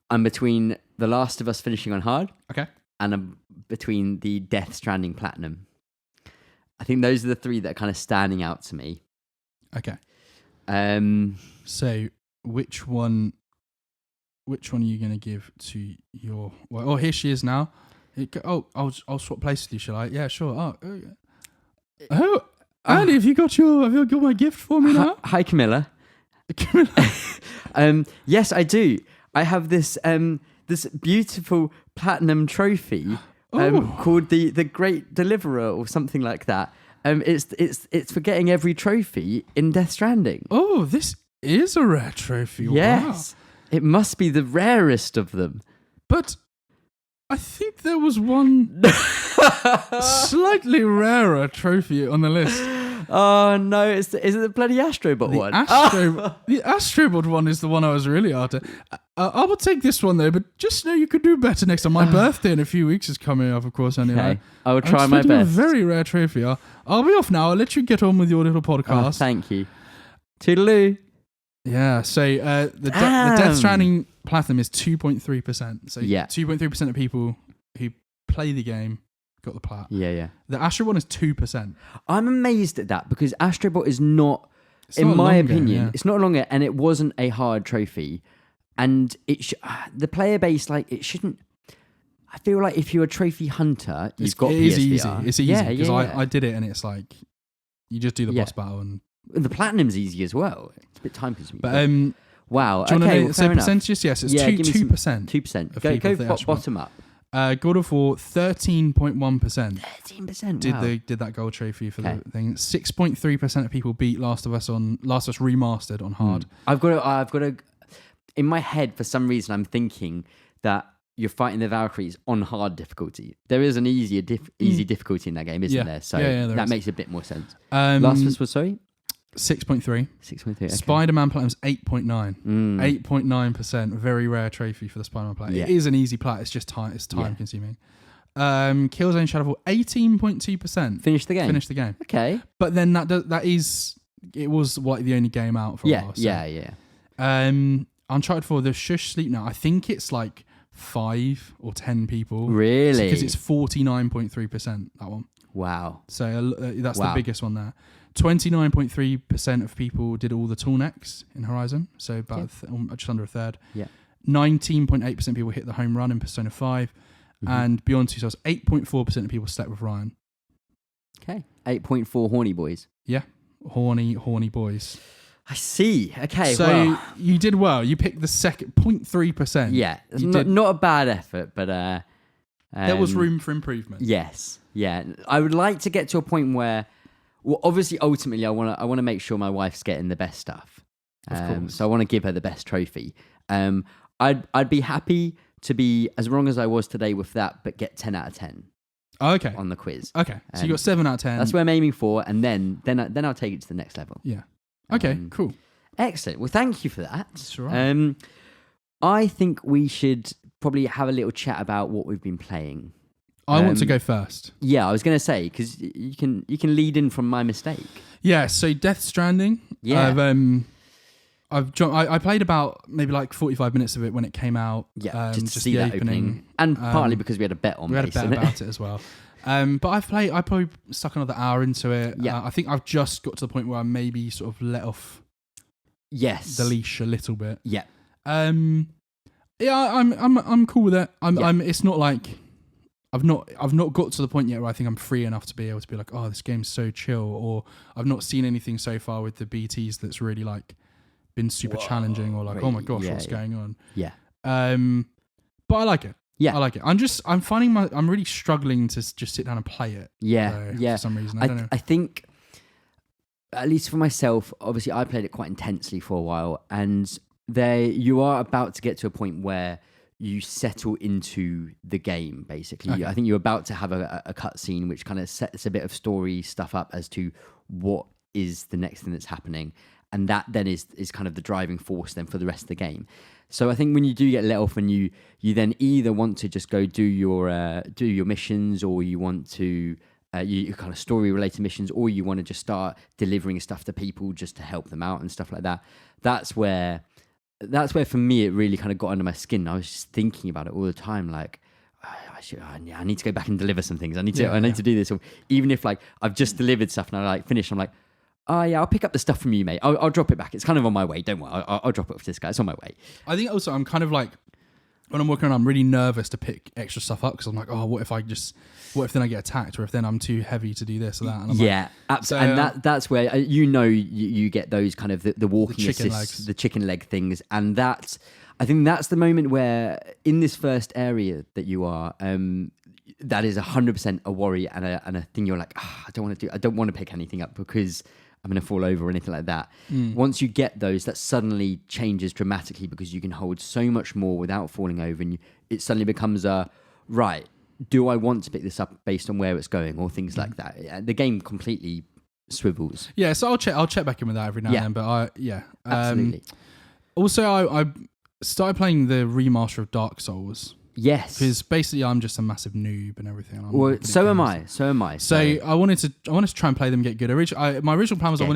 I'm between The Last of Us finishing on hard. Okay. And I'm between the Death Stranding Platinum. I think those are the 3 that are kind of standing out to me. Okay. So which one are you going to give to your... Well, here she is now. I'll swap places with you, shall I? Yeah, sure. Andy, have you got my gift for me now? Hi, Camilla. Yes, I do. I have this this beautiful platinum trophy called the Great Deliverer or something like that. It's for getting every trophy in Death Stranding. Oh, this is a rare trophy. Yes, wow. It must be the rarest of them. But I think there was one slightly rarer trophy on the list. Oh no! Is it the bloody Astrobot one? The Astrobot one is the one I was really after. I will take this one though, but just know you could do better next time. My birthday in a few weeks is coming up, of course. Anyway, okay. I will try my best. A very rare trophy. I'll be off now. I'll let you get on with your little podcast. Oh, thank you. Toodaloo. Yeah. So the Death Stranding Platinum is 2.3%. So 2.3% of people who play the game got the plat. Yeah. The Astro one is 2%. I'm amazed at that because Astrobot is not, in my opinion, it's not longer, and it wasn't a hard trophy, and the player base, like, it shouldn't. I feel like if you're a trophy hunter, you've got PSVR. It's easy because I did it, and it's like you just do the boss battle, and the platinum's easy as well. It's a bit time consuming. But wow. Do you want to know so percentages? Yes, it's 2%. 2%. Go bottom up. God of War 13.1%. 13%. Did that gold trophy for the thing. 6.3% of people beat Last of Us Remastered on hard. I've got to. In my head, for some reason, I'm thinking that you're fighting the Valkyries on hard difficulty. There is an easy difficulty in that game, isn't there? So that makes a bit more sense. Last of Us was 6.3. 6.3. Okay. Spider-Man Platinum's 8.9. 8.9%. Very rare trophy for the Spider-Man Plat. It is an easy plat. It's just time. It's time consuming. Killzone Shadowfall 18.2%. Finish the game. Okay. But then it was like the only game out for a while. So. Uncharted 4, the Shush Sleep Now. I think it's like 5 or 10 people. Really? Because it's 49.3%. That one. Wow. So that's the biggest one there. 29.3% of people did all the tall necks in Horizon, so about just under a third. Yeah. 19.8% of people hit the home run in Persona 5, and Beyond Two Souls, 8.4% of people slept with Ryan. Okay. 8.4 horny boys. Yeah. Horny boys. I see. Okay. So you did well. You picked the second 0.3%. Yeah. Not a bad effort, but there was room for improvement. Yes. Yeah. I would like to get to a point where, well, obviously, ultimately, I want to make sure my wife's getting the best stuff. Of course. So I want to give her the best trophy. I'd be happy to be as wrong as I was today with that, but get 10 out of 10. Okay. On the quiz. Okay. So you got 7 out of 10. That's what I'm aiming for, and then I'll take it to the next level. Yeah. Okay. Cool. Excellent. Well, thank you for that. That's all right. I think we should probably have a little chat about what we've been playing. I want to go first. Yeah, I was going to say, because you can lead in from my mistake. Yeah, so Death Stranding. Yeah. I played about maybe like 45 minutes of it when it came out. Yeah, just to see that opening. And partly because we had a bet on it. We had a bet about it as well. But I probably stuck another hour into it. Yeah. I think I've just got to the point where I maybe sort of let off the leash a little bit. Yeah. Yeah, I'm cool with it. It's not like I've not got to the point yet where I think I'm free enough to be able to be like, oh, this game's so chill, or I've not seen anything so far with the BTs that's really like been super challenging, or like, oh my gosh, what's going on? Yeah. But I like it. Yeah. I like it. I'm finding I'm really struggling to just sit down and play it. Yeah. For some reason. I don't know. I think, at least for myself, obviously I played it quite intensely for a while, and you are about to get to a point where you settle into the game, basically. Okay. I think you're about to have a cutscene which kind of sets a bit of story stuff up as to what is the next thing that's happening. And that then is kind of the driving force then for the rest of the game. So I think when you do get let off and you then either want to just go do your missions, or you want to you kind of story related missions, or you want to just start delivering stuff to people just to help them out and stuff like that. That's where for me it really kind of got under my skin. I was just thinking about it all the time, like I need to go back and deliver some things. I need to do this. Or even if like I've just delivered stuff and I like finished, I'm like, oh yeah, I'll pick up the stuff from you, mate. I'll drop it back. It's kind of on my way. Don't worry. I'll drop it off to this guy. It's on my way. I think also I'm kind of like, when I'm walking around, I'm really nervous to pick extra stuff up because I'm like, oh, what if then I get attacked, or if then I'm too heavy to do this or that? And I'm absolutely. And that's where you get those kind of the walking chicken assists, legs. the chicken leg things, and I think that's the moment where in this first area that you are, that is 100% a worry and a thing you're like, I don't want to pick anything up because I'm going to fall over or anything like that. Once you get those, that suddenly changes dramatically because you can hold so much more without falling over, and it suddenly becomes right, do I want to pick this up based on where it's going or things like that? The game completely swivels. Yeah, so I'll check back in with that every now and then, but absolutely. Also, I started playing the remaster of Dark Souls. Yes. Because basically I'm just a massive noob and everything. And I'm Well, not good at so am games. I. So am I. So I wanted to try and play them, get good. My original plan was I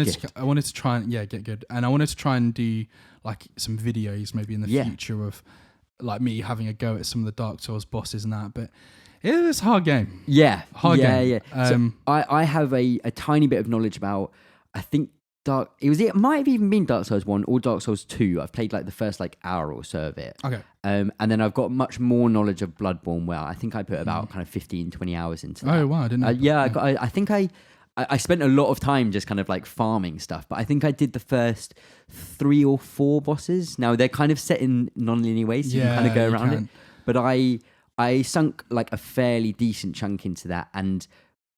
wanted to try and get good, and I wanted to try and do like some videos maybe in the future of like me having a go at some of the Dark Souls bosses and that. But it's a hard game. Yeah, hard game. Yeah. So I have a tiny bit of knowledge about. I think it might have even been Dark Souls 1 or Dark Souls 2. I've played like the first like hour or so of it. Okay. And then I've got much more knowledge of Bloodborne, where I think I put about kind of 15, 20 hours into that. Oh wow, I didn't know. I think I spent a lot of time just kind of like farming stuff, but I think I did the first 3 or 4 bosses. Now they're kind of set in non-linear ways, so you can kind of go around it. But I sunk like a fairly decent chunk into that, and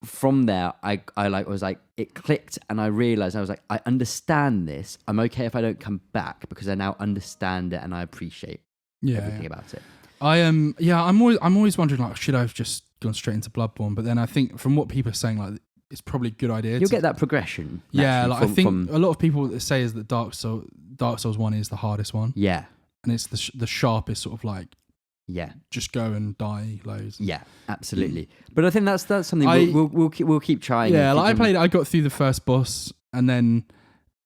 from there, I was like, it clicked, and I realized I was like, I understand this. I'm okay if I don't come back because I now understand it and I appreciate everything about it. I'm always wondering like, should I have just gone straight into Bloodborne? But then I think from what people are saying, like it's probably a good idea. You'll get that progression. Yeah, like I think a lot of people say is that Dark Souls 1 is the hardest one. Yeah, and it's the sharpest sort of like. Yeah, just go and die loads. Yeah, absolutely. But I think that's something we'll keep trying. Yeah, like I got through the first boss, and then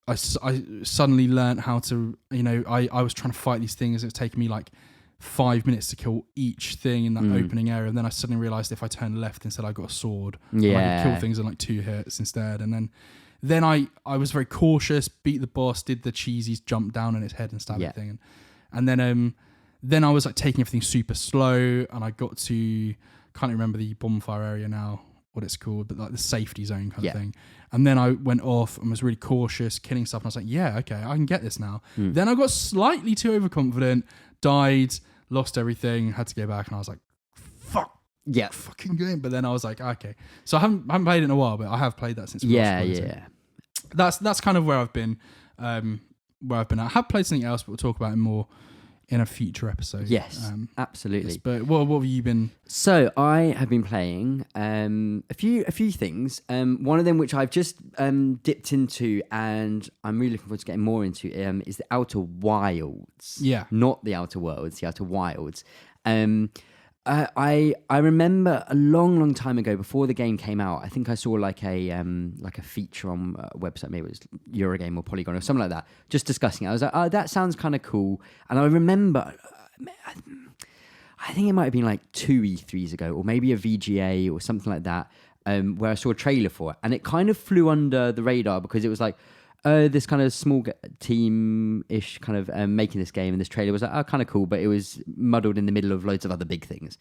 I suddenly learned how to. I was trying to fight these things. It was taking me like 5 minutes to kill each thing in that opening area, and then I suddenly realized if I turned left instead, I got a sword. Yeah, and I could kill things in like 2 hits instead, and then I was very cautious, beat the boss, did the cheesy jump down on its head and stab thing, and then I was like taking everything super slow, and I got to, can't remember the bonfire area now, what it's called, but like the safety zone kind of thing. And then I went off and was really cautious, killing stuff, and I was like, yeah, okay, I can get this now. Then I got slightly too overconfident, died, lost everything, had to go back, and I was like, fuck. Yeah. Fucking game. But then I was like, okay. So I haven't played it in a while, but I have played that since That's kind of where I've been. I have played something else, but we'll talk about it more in a future episode. Yes, absolutely. Yes, but what have you been? So I have been playing a few things. One of them which I've just dipped into, and I'm really looking forward to getting more into, is the Outer Wilds. Yeah, not the Outer Worlds, the Outer Wilds. I remember a long time ago, before the game came out, I think I saw like a feature on a website, maybe it was Eurogame or Polygon or something like that, just discussing it. I was like, oh, that sounds kind of cool. And I remember, I think it might have been like 2 E3s ago, or maybe a VGA or something like that, where I saw a trailer for it, and it kind of flew under the radar because it was like, this kind of small team-ish kind of making this game, and this trailer was like, oh, kind of cool, but it was muddled in the middle of loads of other big things.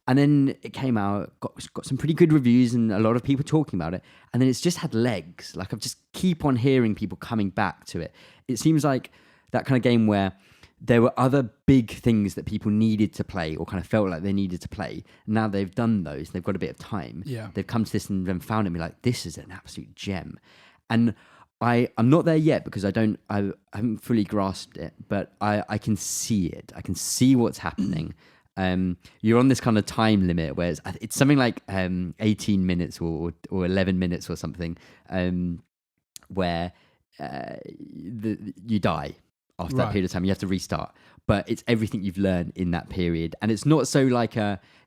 And then it came out, got some pretty good reviews and a lot of people talking about it, and then it's just had legs. Like, I've just keep on hearing people coming back to it. It seems like that kind of game where there were other big things that people needed to play, or kind of felt like they needed to play. Now they've done those, they've got a bit of time. Yeah. They've come to this and then found it and be like, this is an absolute gem. And I'm not there yet because I haven't fully grasped it, but I can see it. I can see what's happening. You're on this kind of time limit where it's something like 18 minutes or 11 minutes or something, where you die after that period of time. You have to restart, but it's everything you've learned in that period, and it's not so like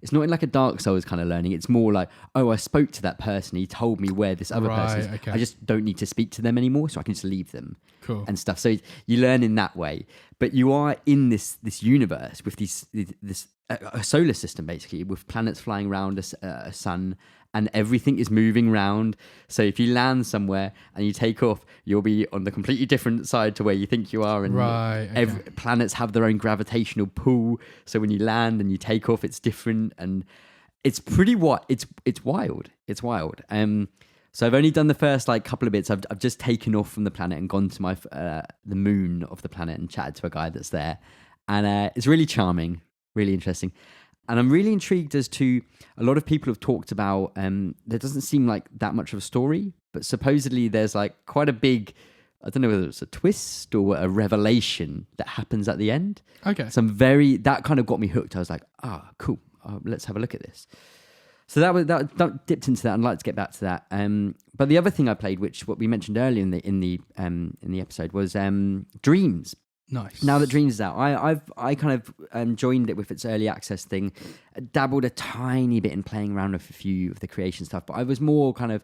it's not in like a Dark Souls kind of learning. It's more like, oh, I spoke to that person, he told me where this other person is. Okay. I just don't need to speak to them anymore, so I can just leave them. Cool. And stuff. So you learn in that way, but you are in this universe with this a solar system, basically, with planets flying around a sun, and everything is moving around. So if you land somewhere and you take off, you'll be on the completely different side to where you think you are. And planets have their own gravitational pull. So when you land and you take off, it's different, and it's pretty it's wild. It's wild. So I've only done the first like couple of bits. I've just taken off from the planet and gone to my the moon of the planet and chatted to a guy that's there, and it's really charming. Really interesting. And I'm really intrigued as to, a lot of people have talked about, there doesn't seem like that much of a story, but supposedly there's like quite a big, I don't know whether it's a twist or a revelation that happens at the end. Okay. That kind of got me hooked. I was like, cool. Let's have a look at this. So that dipped into that, and I'd like to get back to that. But the other thing I played, what we mentioned earlier in the episode, was Dreams. Nice. Now that Dreams is out, I kind of joined it with its early access thing, dabbled a tiny bit in playing around with a few of the creation stuff, but I was more kind of,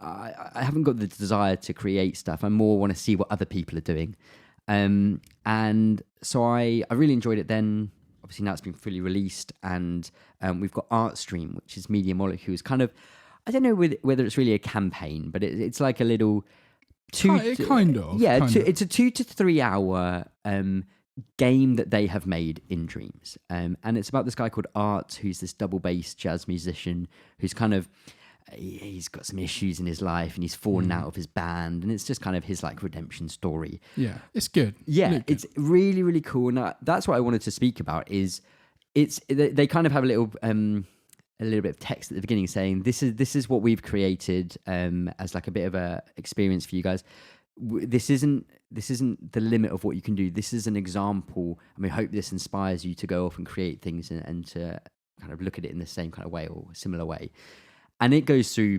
I haven't got the desire to create stuff. I more want to see what other people are doing. And so I really enjoyed it then. Obviously now it's been fully released, and we've got Artstream, which is Media Molecules, kind of, I don't know whether it's really a campaign, but it's like a little... It's a 2 to 3 hour game that they have made in Dreams, and it's about this guy called Art, who's this double bass jazz musician who's kind of, he's got some issues in his life and he's fallen out of his band, and it's just kind of his like redemption story. Yeah, it's good. Yeah, it's really, really cool, and that's what I wanted to speak about. Is they kind of have a little bit of text at the beginning saying this is what we've created as like a bit of a experience for you guys. This isn't the limit of what you can do. This is an example, and we hope this inspires you to go off and create things and to kind of look at it in the same kind of way or similar way. And it goes through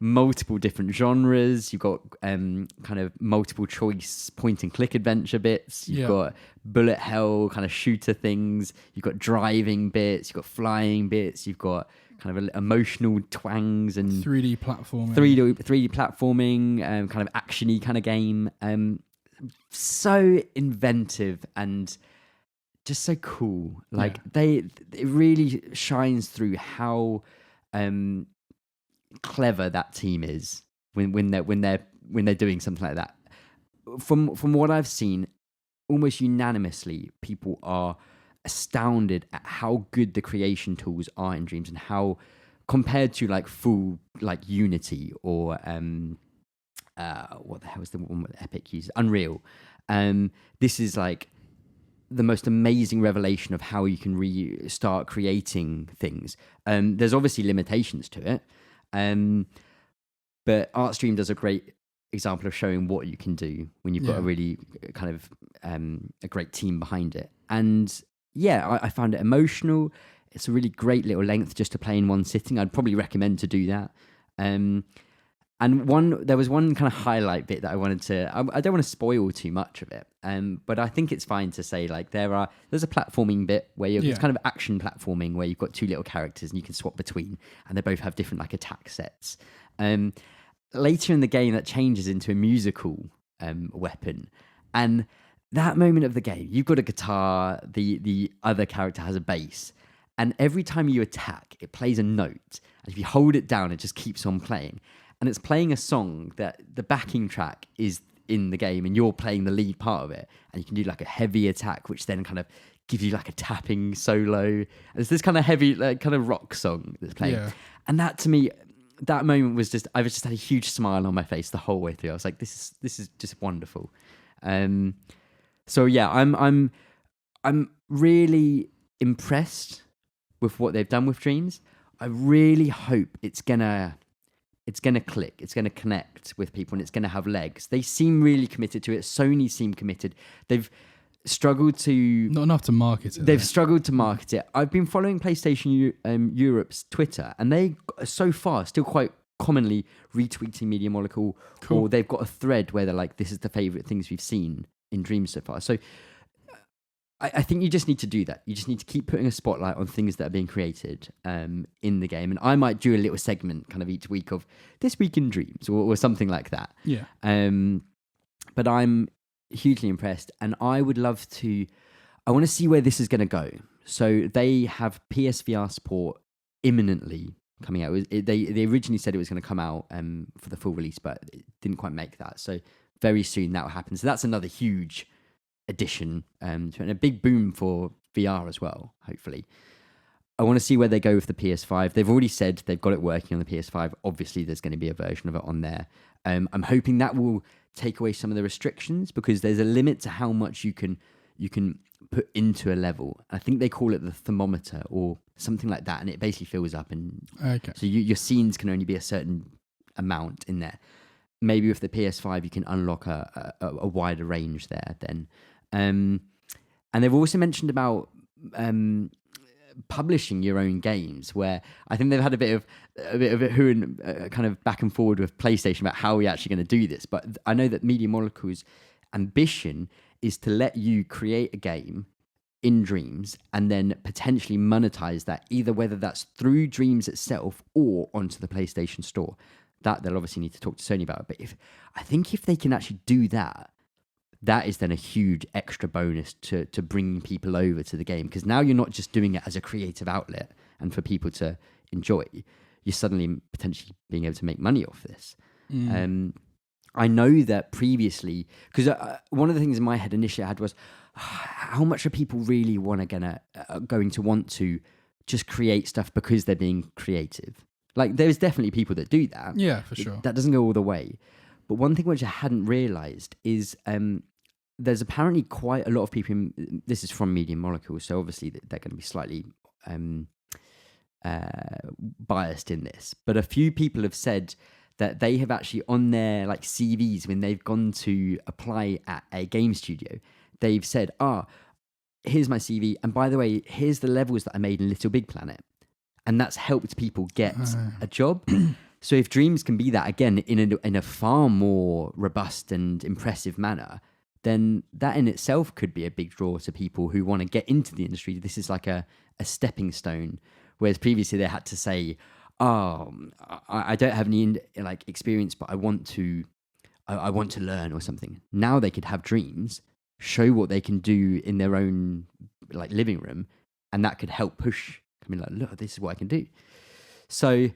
multiple different genres. You've got kind of multiple choice point and click adventure bits. You've got bullet hell kind of shooter things. You've got driving bits. You've got flying bits. You've got kind of emotional twangs and 3D platforming. 3D platforming, kind of actiony kind of game. So inventive and just so cool. Like it really shines through how clever that team is when they're doing something like that. From what I've seen, almost unanimously, people are astounded at how good the creation tools are in Dreams, and how compared to like full like Unity or what the hell is the one that Epic uses, Unreal. This is like the most amazing revelation of how you can start creating things. There's obviously limitations to it. But Artstream does a great example of showing what you can do when you've got a really kind of a great team behind it. And I found it emotional. It's a really great little length just to play in one sitting. I'd probably recommend to do that. And there was one kind of highlight bit that I wanted to, I don't want to spoil too much of it, but I think it's fine to say like there's a platforming bit where it's kind of action platforming where you've got two little characters and you can swap between, and they both have different like attack sets. Later in the game that changes into a musical weapon, and that moment of the game, you've got a guitar, the other character has a bass, and every time you attack, it plays a note, and if you hold it down, it just keeps on playing. And it's playing a song that the backing track is in the game and you're playing the lead part of it. And you can do like a heavy attack, which then kind of gives you like a tapping solo. And it's this kind of heavy, like kind of rock song that's playing. Yeah. And that to me, that moment was I just had a huge smile on my face the whole way through. I was like, this is just wonderful. So yeah, I'm really impressed with what they've done with Dreams. I really hope it's gonna click, it's gonna connect with people, and it's gonna have legs. They seem really committed to it. Sony seem committed. They've struggled to... Not enough to market it. They've struggled to market it. I've been following PlayStation Europe's Twitter, and they so far still quite commonly retweeting Media Molecule, or they've got a thread where they're like, this is the favourite things we've seen in Dreams so far. So I think you just need to do that. You just need to keep putting a spotlight on things that are being created in the game. And I might do a little segment kind of each week of This Week in Dreams or something like that. Yeah. But I'm hugely impressed, and I would love to... I want to see where this is going to go. So they have PSVR support imminently coming out. They originally said it was going to come out for the full release, but it didn't quite make that. So very soon that will happen. So that's another huge addition and a big boom for VR as well, hopefully. I want to see where they go with the PS5. They've already said they've got it working on the PS5. Obviously, there's going to be a version of it on there. I'm hoping that will take away some of the restrictions, because there's a limit to how much you can put into a level. I think they call it the thermometer or something like that, and it basically fills up. And so your scenes can only be a certain amount in there. Maybe with the PS5, you can unlock a wider range there then. And they've also mentioned about publishing your own games, where I think they've had a bit of a kind of back and forward with PlayStation about how we're actually going to do this. But I know that Media Molecule's ambition is to let you create a game in Dreams and then potentially monetize that, either whether that's through Dreams itself or onto the PlayStation Store. That they'll obviously need to talk to Sony about. But I think if they can actually do that, that is then a huge extra bonus to bringing people over to the game, because now you're not just doing it as a creative outlet and for people to enjoy. You're suddenly potentially being able to make money off this. I know that previously, because one of the things in my head initially I had was, how much are people really going to want to just create stuff because they're being creative? Like, there's definitely people that do that. Yeah, for sure. That doesn't go all the way. But one thing which I hadn't realised is there's apparently quite a lot of people, this is from Media Molecule, so obviously they're going to be slightly biased in this. But a few people have said that they have actually on their like CVs, when they've gone to apply at a game studio, they've said, here's my CV. And by the way, here's the levels that I made in Little Big Planet. And that's helped people get a job. So if Dreams can be that, again, in a far more robust and impressive manner, then that in itself could be a big draw to people who want to get into the industry. This is like a stepping stone. Whereas previously they had to say, I don't have any like experience, but I want to learn or something. Now they could have Dreams, show what they can do in their own like living room, and that could help push. I mean, like, look, this is what I can do. So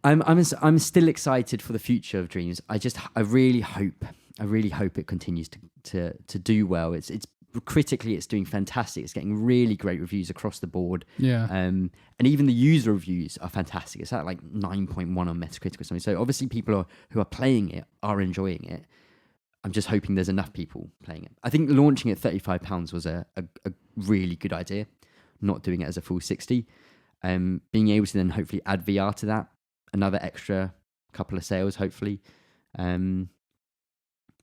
I'm still excited for the future of Dreams. I really hope it continues to do well. It's critically, it's doing fantastic. It's getting really great reviews across the board. Yeah. And even the user reviews are fantastic. It's at like 9.1 on Metacritic or something. So obviously people who are playing it are enjoying it. I'm just hoping there's enough people playing it. I think launching at £35 was a really good idea. Not doing it as a full 60. Being able to then hopefully add VR to that, another extra couple of sales, hopefully. But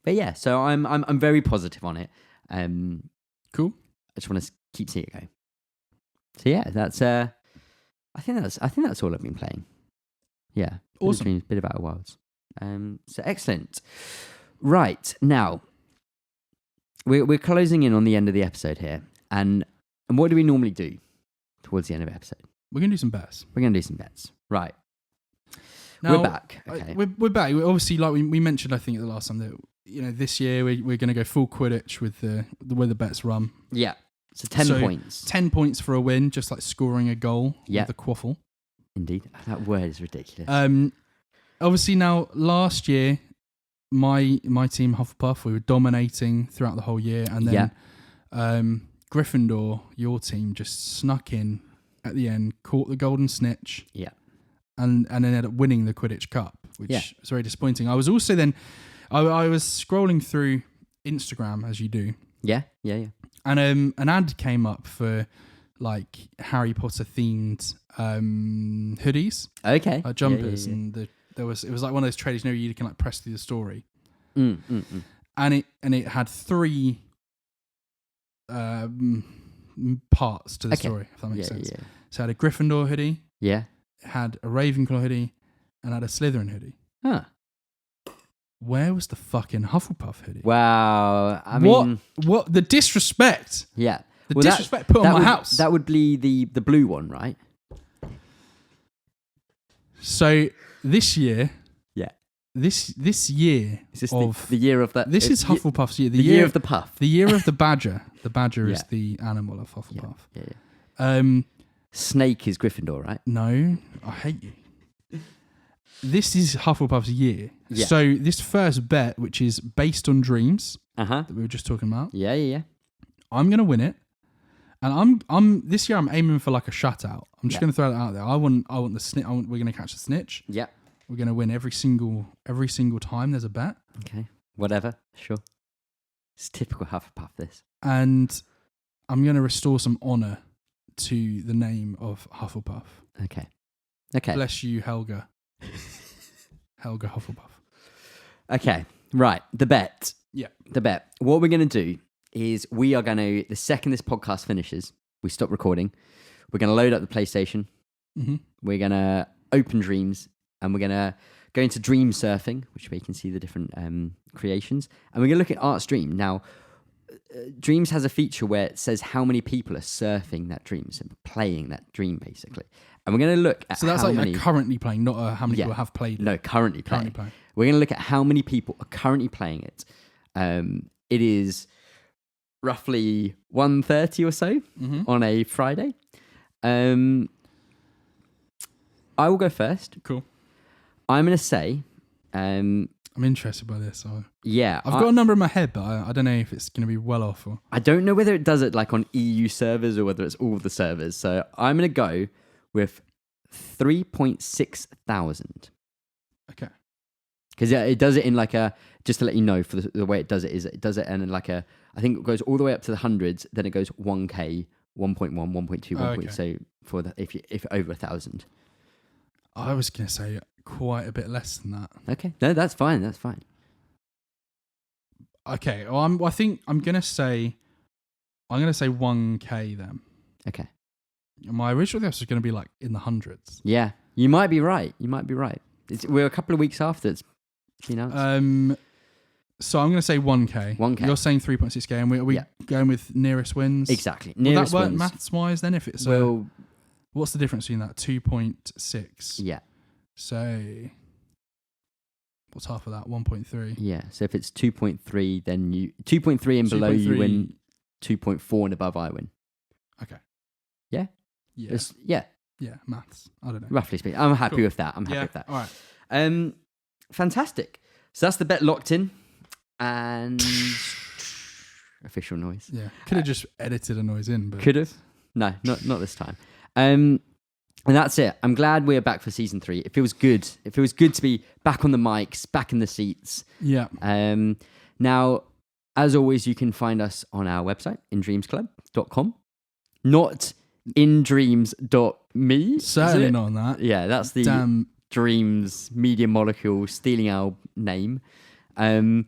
yeah, so I'm very positive on it. Cool. I just want to keep seeing it go. So yeah, that's I think that's all I've been playing. Yeah, awesome. Bit of Outer Wilds. So excellent. Right, now we're closing in on the end of the episode here, and what do we normally do towards the end of the episode? We're gonna do some bets. Right. Now, we're back. Okay. We're back. We're obviously, like we mentioned, I think at the last time, that this year we're going to go full Quidditch with the way the bets run. Yeah. So 10 points. 10 points for a win, just like scoring a goal with the quaffle. Indeed. That word is ridiculous. Obviously, now last year, my team Hufflepuff, we were dominating throughout the whole year, and then Gryffindor, your team, just snuck in at the end, caught the golden snitch. Yeah. And then ended up winning the Quidditch Cup, which was very disappointing. I was also then, I was scrolling through Instagram, as you do. Yeah. And an ad came up for like Harry Potter themed hoodies. Okay. Jumpers. Yeah. And it was like one of those trailers, you can like press through the story. And it had 3 parts to the story, if that makes sense. Yeah. So it had a Gryffindor hoodie. Yeah. Had a Ravenclaw hoodie and had a Slytherin hoodie. Huh. Where was the fucking Hufflepuff hoodie? Wow. I mean... What? The disrespect. Yeah. The disrespect put on my house. That would be the blue one, right? So this year... Yeah. This year is this the year of that... This is Hufflepuff's year. The year of the puff. The year of the badger. The badger is the animal of Hufflepuff. Yeah. Snake is Gryffindor, right? No, I hate you. This is Hufflepuff's year. Yeah. So this first bet, which is based on Dreams, that we were just talking about. Yeah. I'm gonna win it, and I'm this year I'm aiming for like a shutout. I'm just gonna throw that out there. I want the snitch. We're gonna catch the snitch. Yeah. We're gonna win every single time there's a bet. Okay. Whatever. Sure. It's typical Hufflepuff. This. And I'm gonna restore some honor to the name of Hufflepuff. Okay. Bless you, Helga. Helga Hufflepuff. Okay. Right. The bet. Yeah. The bet. What we're going to do is we are going to, the second this podcast finishes, we stop recording, we're going to load up the PlayStation. Mm-hmm. We're going to open Dreams, and we're going to go into Dream Surfing, which we can see the different creations. And we're going to look at Art Stream. Now, Dreams has a feature where it says how many people are surfing that dream, so playing that dream basically. And we're going to look at So that's how like many currently playing, not how many people have played it. No, currently playing. We're going to look at how many people are currently playing it. It is roughly 1:30 or so on a Friday. I will go first. Cool. I'm going to say... I'm interested by this. I've got a number in my head, but I don't know if it's going to be well off. Or I don't know whether it does it like on EU servers or whether it's all the servers. So I'm going to go with 3.6 thousand. Okay. Because it does it in like a, just to let you know, for the way it does it is it does it in like a, I think it goes all the way up to the hundreds, then it goes 1K, 1.1, 1.2, 1. So for the, if over 1,000. I was going to say quite a bit less than that. Okay. No, that's fine. That's fine. Okay. Well, I think I'm going to say 1K then. Okay. My original guess was going to be like in the hundreds. Yeah. You might be right. We're a couple of weeks after it's announced. So I'm going to say 1K. 1K. You're saying 3.6K, and are we going with nearest wins? Exactly. Nearest wins. Maths-wise then? If it's what's the difference between that? 2.6. Yeah. So what's half of that? 1.3. Yeah. So if it's 2.3, then 2.3 and below you win. 2.4 and above I win. Okay. Yeah. Yeah. Yeah. Maths. I don't know. Roughly speaking, I'm happy with that. All right. Fantastic. So that's the bet locked in, and official noise. Yeah. Could have just edited a noise in, but could have. No, not this time. And that's it. I'm glad we're back for season 3. It feels good. It feels good to be back on the mics, back in the seats. Yeah. Now, as always, you can find us on our website, indreamsclub.com. Not indreams.me. Certainly not on that. Yeah, that's the damn Dreams media molecule stealing our name. You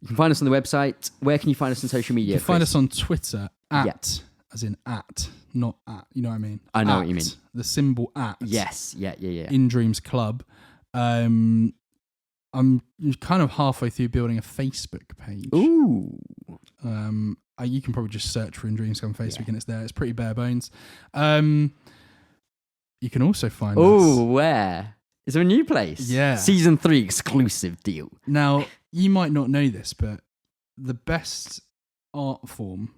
can find us on the website. Where can you find us on social media? You can find us on Twitter as in at, not at. You know what I mean? I know what you mean. The symbol at. Yes. Yeah. In Dreams Club. I'm kind of halfway through building a Facebook page. Ooh. You can probably just search for In Dreams Club on Facebook and it's there. It's pretty bare bones. You can also find us. Oh, where? Is there a new place? Yeah. Season 3 exclusive deal. Now, you might not know this, but the best art form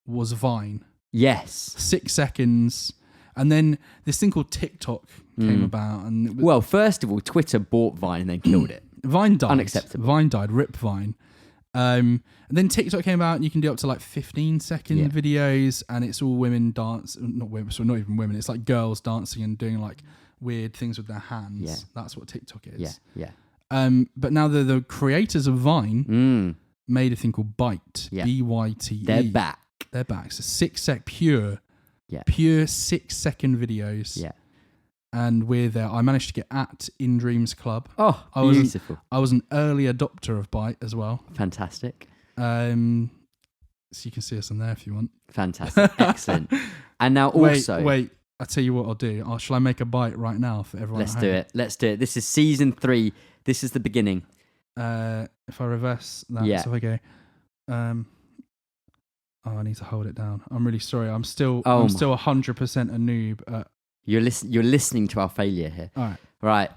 was Vine. Yes. 6 seconds. And then this thing called TikTok came about. And well, first of all, Twitter bought Vine and then killed it. Vine died. Unacceptable. Vine died. Rip Vine. And then TikTok came out and you can do up to like 15-second videos and it's all women dance. Not women, so not even women. It's like girls dancing and doing like weird things with their hands. Yeah. That's what TikTok is. Yeah. But now the creators of Vine made a thing called Byte. B-Y-T-E. They're back. So 6-sec pure 6-second videos. Yeah. And we're there. I managed to get at In Dreams Club. Oh, beautiful. I was an early adopter of Byte as well. Fantastic. So you can see us on there if you want. Fantastic. Excellent. And now also... Wait. I'll tell you what I'll do. Shall I make a Byte right now for everyone? Let's do it. This is season 3. This is the beginning. If I reverse that, so if I go... I need to hold it down. I'm really sorry. I'm still 100% a noob. You're listening to our failure here. All right.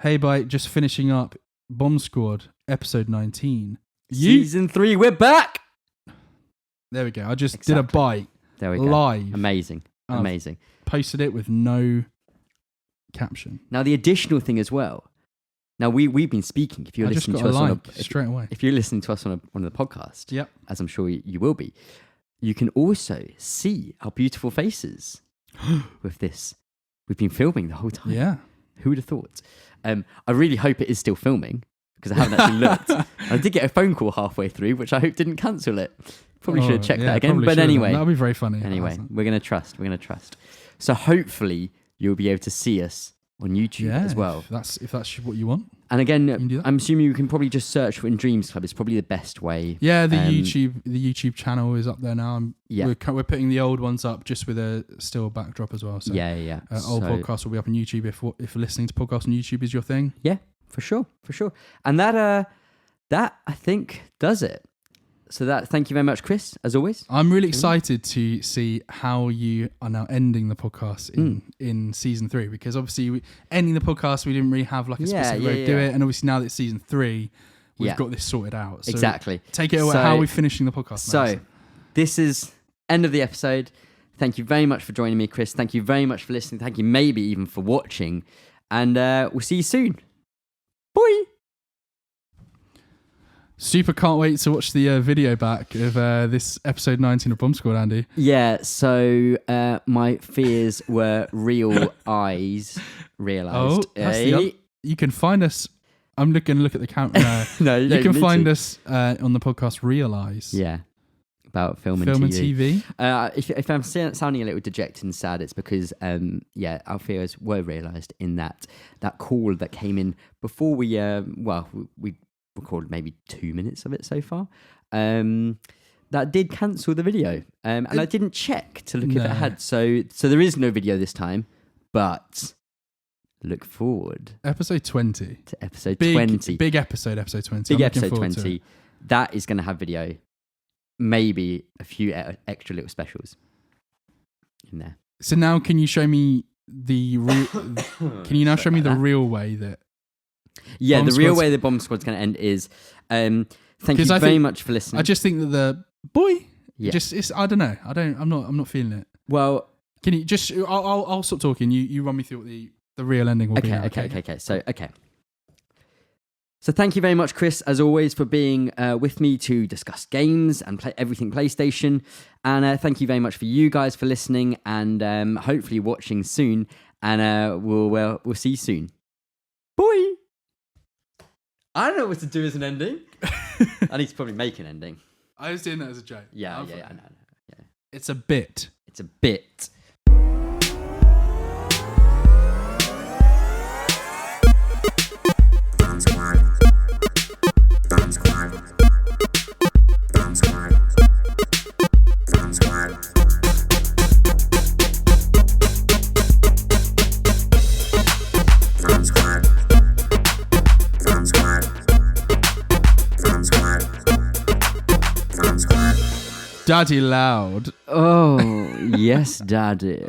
Hey, Byte, just finishing up Bomb Squad, episode 19. Season 3, we're back! There we go. I just did a Byte. There we go. Live. Amazing. Posted it with no caption. Now, the additional thing as well. Now, we've been speaking. If you're listening to us straight away. If you're listening to us on the podcast, as I'm sure you will be, you can also see our beautiful faces with this. We've been filming the whole time. Yeah. Who would have thought? I really hope it is still filming because I haven't actually looked. I did get a phone call halfway through, which I hope didn't cancel it. Probably should have checked that again. But anyway. That would be very funny. Anyway, we're going to trust. So hopefully you'll be able to see us on YouTube as well. If that's what you want. And again, I'm assuming you can probably just search for In Dreams Club. It's probably the best way. Yeah, the YouTube channel is up there now. We're putting the old ones up just with a still backdrop as well. So old podcasts will be up on YouTube if listening to podcasts on YouTube is your thing. Yeah, for sure. And that I think does it. Thank you very much, Chris, as always. I'm really excited to see how you are now ending the podcast in season 3, because obviously ending the podcast, we didn't really have like a specific way to do it. And obviously now that it's season 3, we've got this sorted out. So exactly. Take it away. How are we finishing the podcast? So this is end of the episode. Thank you very much for joining me, Chris. Thank you very much for listening. Thank you maybe even for watching. And we'll see you soon. Bye. Super can't wait to watch the video back of this episode 19 of Bomb Squad, Andy. Yeah, so my fears were real eyes realised. Oh, you can find us. I'm going to look at the camera. No, you can find us on the podcast Realise. Yeah, about film and TV. If I'm sounding a little dejected and sad, it's because our fears were realised in that call that came in before we recorded maybe 2 minutes of it so far. That did cancel the video, and I didn't check to look if it had. So there is no video this time, but look forward. Episode 20 to episode 20. Big episode 20. Big episode 20. That is going to have video. Maybe a few extra little specials in there. So now, can you show me the real? Can you now show me the real way that? Yeah, the real way the Bomb Squad's going to end is. Thank you very much for listening. I just think that the boy, I don't know. I'm not feeling it. Well, can you just? I'll stop talking. You run me through what the real ending will be. Okay. So thank you very much, Chris, as always, for being with me to discuss games and play everything PlayStation. And thank you very much for you guys for listening and hopefully watching soon. And we'll see you soon. Bye. I don't know what to do as an ending. I need to probably make an ending. I was doing that as a joke. Yeah, I know. Yeah. It's a bit. Daddy loud. Oh, yes, Daddy.